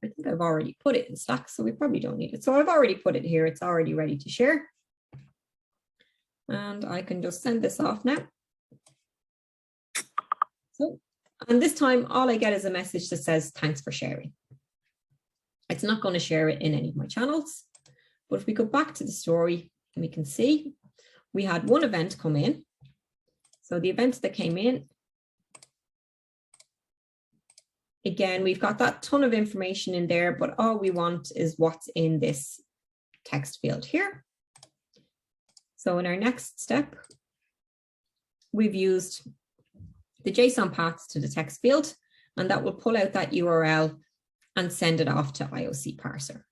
I think I've already put it in Slack, so we probably don't need it. So I've already put it here. It's already ready to share. And I can just send this off now. So, and this time, all I get is a message that says, thanks for sharing. It's not going to share it in any of my channels. But if we go back to the story, we can see we had one event come in. So the event that came in, again, we've got that ton of information in there, but all we want is what's in this text field here. So in our next step, we've used the JSON paths to the text field, and that will pull out that URL and send it off to IOC parser.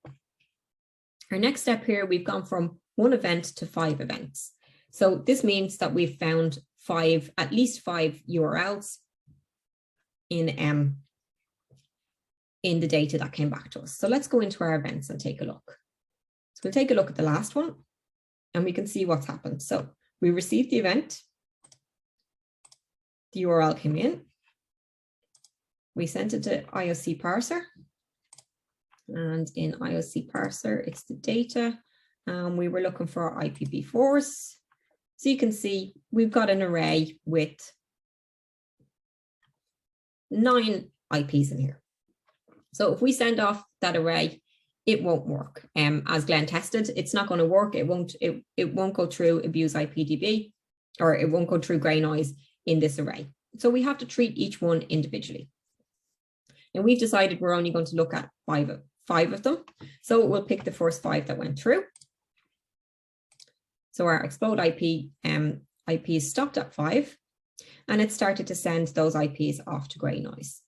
Our next step here, we've gone from 1 event to 5 events. So this means that we've found at least 5 URLs in the data that came back to us. So let's go into our events and take a look. So we'll take a look at the last one, and we can see what's happened. So we received the event. The URL came in. We sent it to IOC parser. And in IOC parser, it's the data. We were looking for IPv4s. So you can see we've got an array with 9 IPs in here. So if we send off that array, it won't work. As Glenn tested, it's not going to work. It won't go through abuse IPDB, or it won't go through gray noise in this array. So we have to treat each one individually. And we've decided we're only going to look at five of them. So we'll pick the first 5 that went through. So our explode IP stopped at 5, and it started to send those IPs off to gray noise.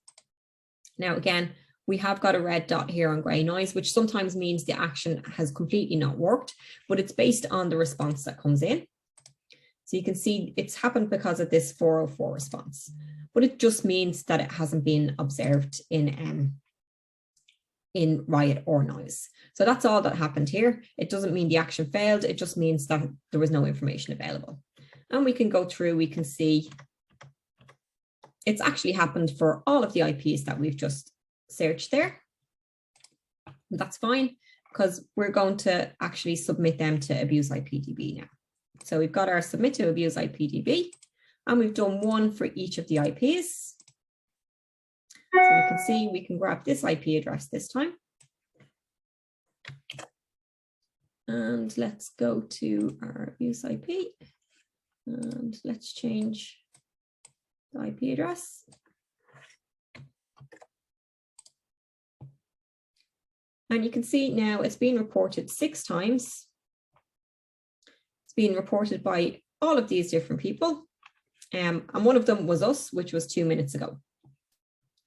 Now, again, we have got a red dot here on gray noise, which sometimes means the action has completely not worked, but it's based on the response that comes in. So you can see it's happened because of this 404 response, but it just means that it hasn't been observed in riot or noise. So that's all that happened here. It doesn't mean the action failed. It just means that there was no information available. And we can go through, we can see it's actually happened for all of the IPs that we've just searched there. That's fine, because we're going to actually submit them to abuse IPDB now. So we've got our submit to abuse IPDB, and we've done 1 for each of the IPs. So you can see we can grab this IP address this time. And let's go to our abuse IP, and let's change the IP address. And you can see now it's been reported 6 times. It's been reported by all of these different people. And one of them was us, which was 2 minutes ago.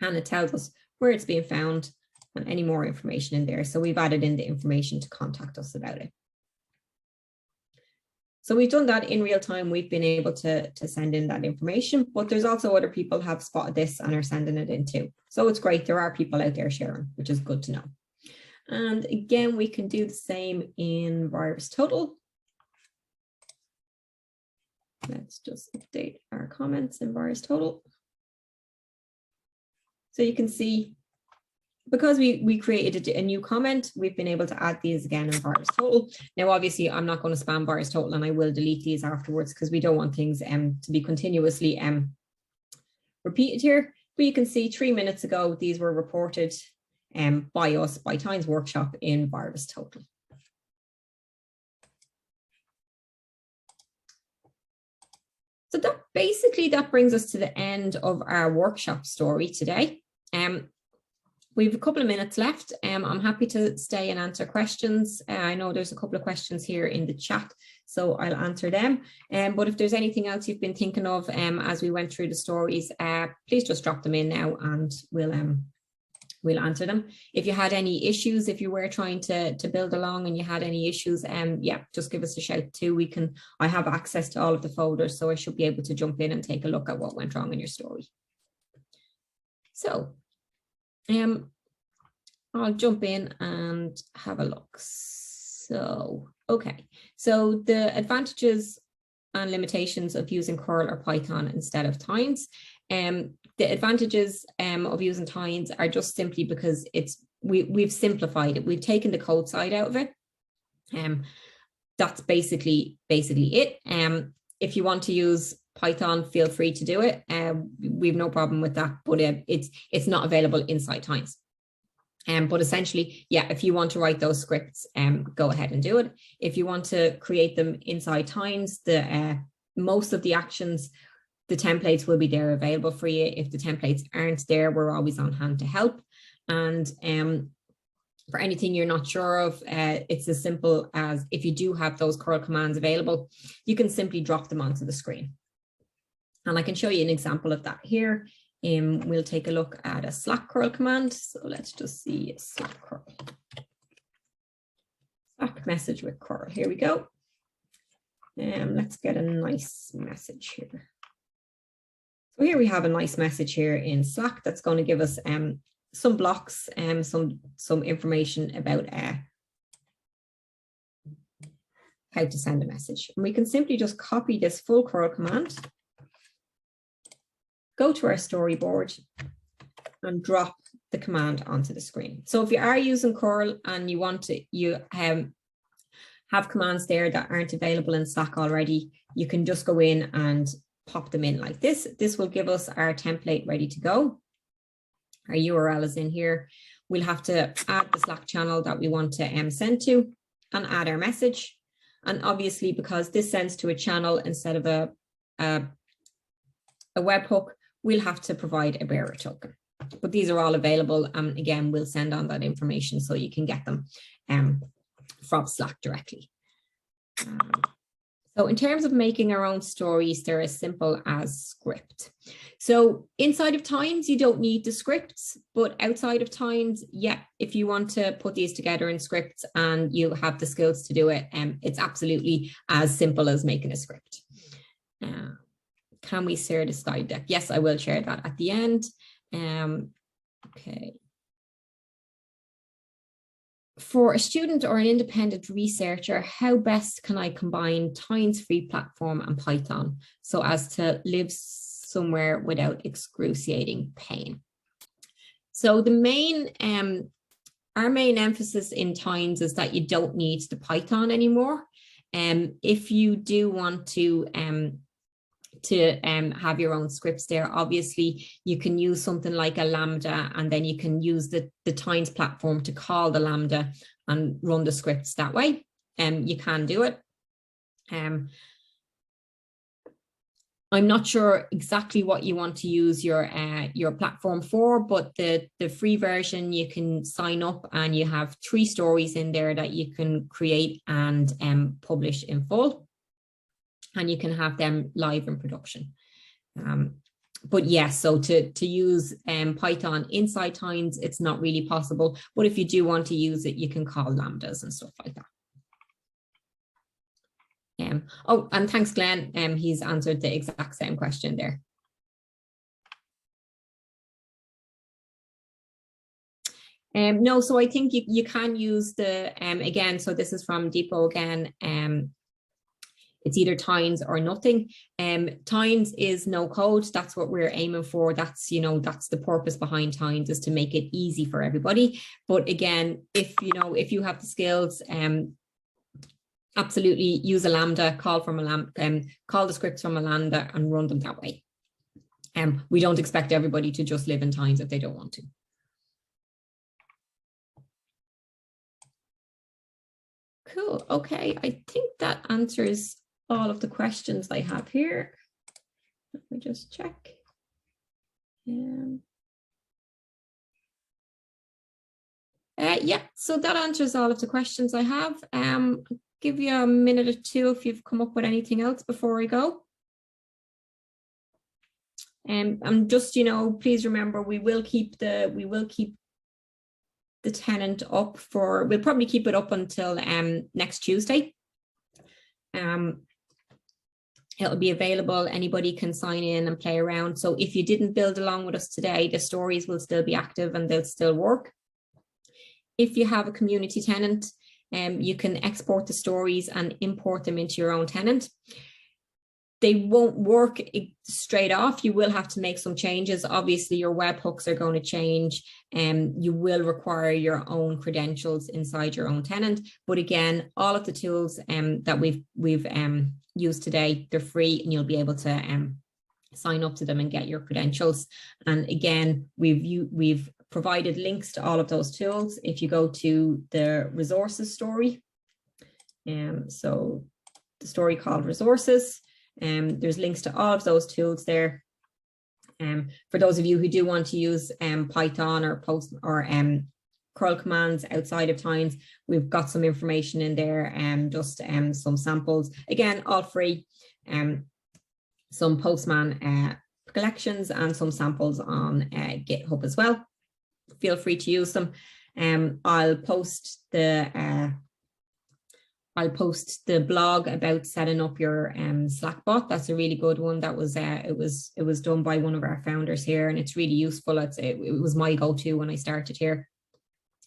And it tells us where it's being found and any more information in there. So we've added in the information to contact us about it. So we've done that in real time. We've been able to send in that information, but there's also other people have spotted this and are sending it in too. So it's great. There are people out there sharing, which is good to know. And again, we can do the same in VirusTotal. Let's just update our comments in VirusTotal. So you can see, because we created a new comment, we've been able to add these again in VirusTotal. Now, obviously, I'm not going to spam VirusTotal, and I will delete these afterwards because we don't want things to be continuously repeated here. But you can see 3 minutes ago, these were reported by us, by Times Workshop in VirusTotal. So that brings us to the end of our workshop story today. We have a couple of minutes left. I'm happy to stay and answer questions. I know there's a couple of questions here in the chat, so I'll answer them. But if there's anything else you've been thinking of as we went through the stories, please just drop them in now and we'll answer them. If you had any issues, if you were trying to build along and you had any issues, yeah, just give us a shout too. I have access to all of the folders, so I should be able to jump in and take a look at what went wrong in your story. So I'll jump in and have a look. So, okay. So the advantages and limitations of using curl or Python instead of tines. The advantages of using tines are just simply because we've simplified it. We've taken the code side out of it. That's basically it. If you want to use Python, feel free to do it. We've no problem with that, but it's not available inside tines. But essentially, yeah, if you want to write those scripts, go ahead and do it. If you want to create them inside tines, most of the actions, the templates will be there available for you. If the templates aren't there, we're always on hand to help. And for anything you're not sure of, it's as simple as if you do have those curl commands available, you can simply drop them onto the screen. And I can show you an example of that here. We'll take a look at a Slack curl command. So let's just see Slack curl. Slack message with curl. Here we go. Let's get a nice message here. So here we have a nice message here in Slack that's going to give us some blocks and some information about how to send a message. And we can simply just copy this full curl command, go to our storyboard and drop the command onto the screen. So if you are using curl and you have commands there that aren't available in Slack already, you can just go in and pop them in like this. This will give us our template ready to go. Our URL is in here. We'll have to add the Slack channel that we want to send to and add our message. And obviously, because this sends to a channel instead of a webhook, we'll have to provide a bearer token. But these are all available. Again, we'll send on that information so you can get them from Slack directly. So in terms of making our own stories, they're as simple as script. So inside of tines, you don't need the scripts, but outside of tines, yeah, if you want to put these together in scripts and you have the skills to do it, it's absolutely as simple as making a script. Can we share the slide deck? Yes, I will share that at the end. Okay. For a student or an independent researcher, how best can I combine Tines free platform and Python so as to live somewhere without excruciating pain? So the our main emphasis in Tines is that you don't need the Python anymore. If you do want to have your own scripts there, obviously you can use something like a Lambda, and then you can use the Tines platform to call the Lambda and run the scripts that way. You can do it. I'm not sure exactly what you want to use your platform for, but the free version, you can sign up and you have 3 stories in there that you can create and publish in full. And you can have them live in production. But yes, so to use Python inside Tines, it's not really possible. But if you do want to use it, you can call Lambdas and stuff like that. Oh, and thanks, Glenn. He's answered the exact same question there. No, so I think you can use the, again, so this is from Depot again. It's either Tines or nothing. Tines is no code. That's what we're aiming for. That's, that's the purpose behind Tines, is to make it easy for everybody. But again, if you have the skills, absolutely use a Lambda, call the scripts from a Lambda and run them that way. We don't expect everybody to just live in Tines if they don't want to. Cool. Okay, I think that answers all of the questions I have here. Let me just check. Yeah, so that answers all of the questions I have. Give you a minute or two if you've come up with anything else before I go. And just, you know, please remember we will keep the tenant up for, we'll probably keep it up until next Tuesday. It'll be available. Anybody can sign in and play around. So if you didn't build along with us today, the stories will still be active and they'll still work. If you have a community tenant, you can export the stories and import them into your own tenant. They won't work straight off. You will have to make some changes. Obviously, your webhooks are going to change, and you will require your own credentials inside your own tenant. But again, all of the tools that we've used today, they're free, and you'll be able to sign up to them and get your credentials. And again, we've provided links to all of those tools. If you go to the resources story, so the story called resources, there's links to all of those tools there. For those of you who do want to use Python or Post or curl commands outside of Times, we've got some information in there and just some samples. Again, all free. Some Postman collections and some samples on GitHub as well. Feel free to use them. I'll post the blog about setting up your Slack bot. That's a really good one. That was it was done by one of our founders here, and it's really useful. It was my go-to when I started here,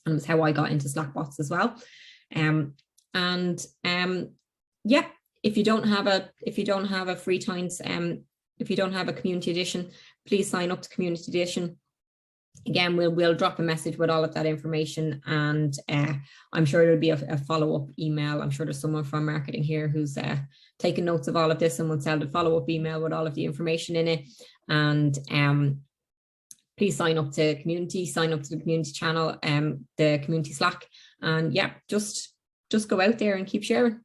and it was how I got into Slack bots as well. Yeah, if you don't have a free Times, if you don't have a community edition, please sign up to community edition. Again, we'll drop a message with all of that information, and I'm sure there'll be a follow-up email. I'm sure there's someone from marketing here who's taking notes of all of this and will send a follow-up email with all of the information in it. And please sign up to community, sign up to the community channel, the community Slack, and yeah, just go out there and keep sharing.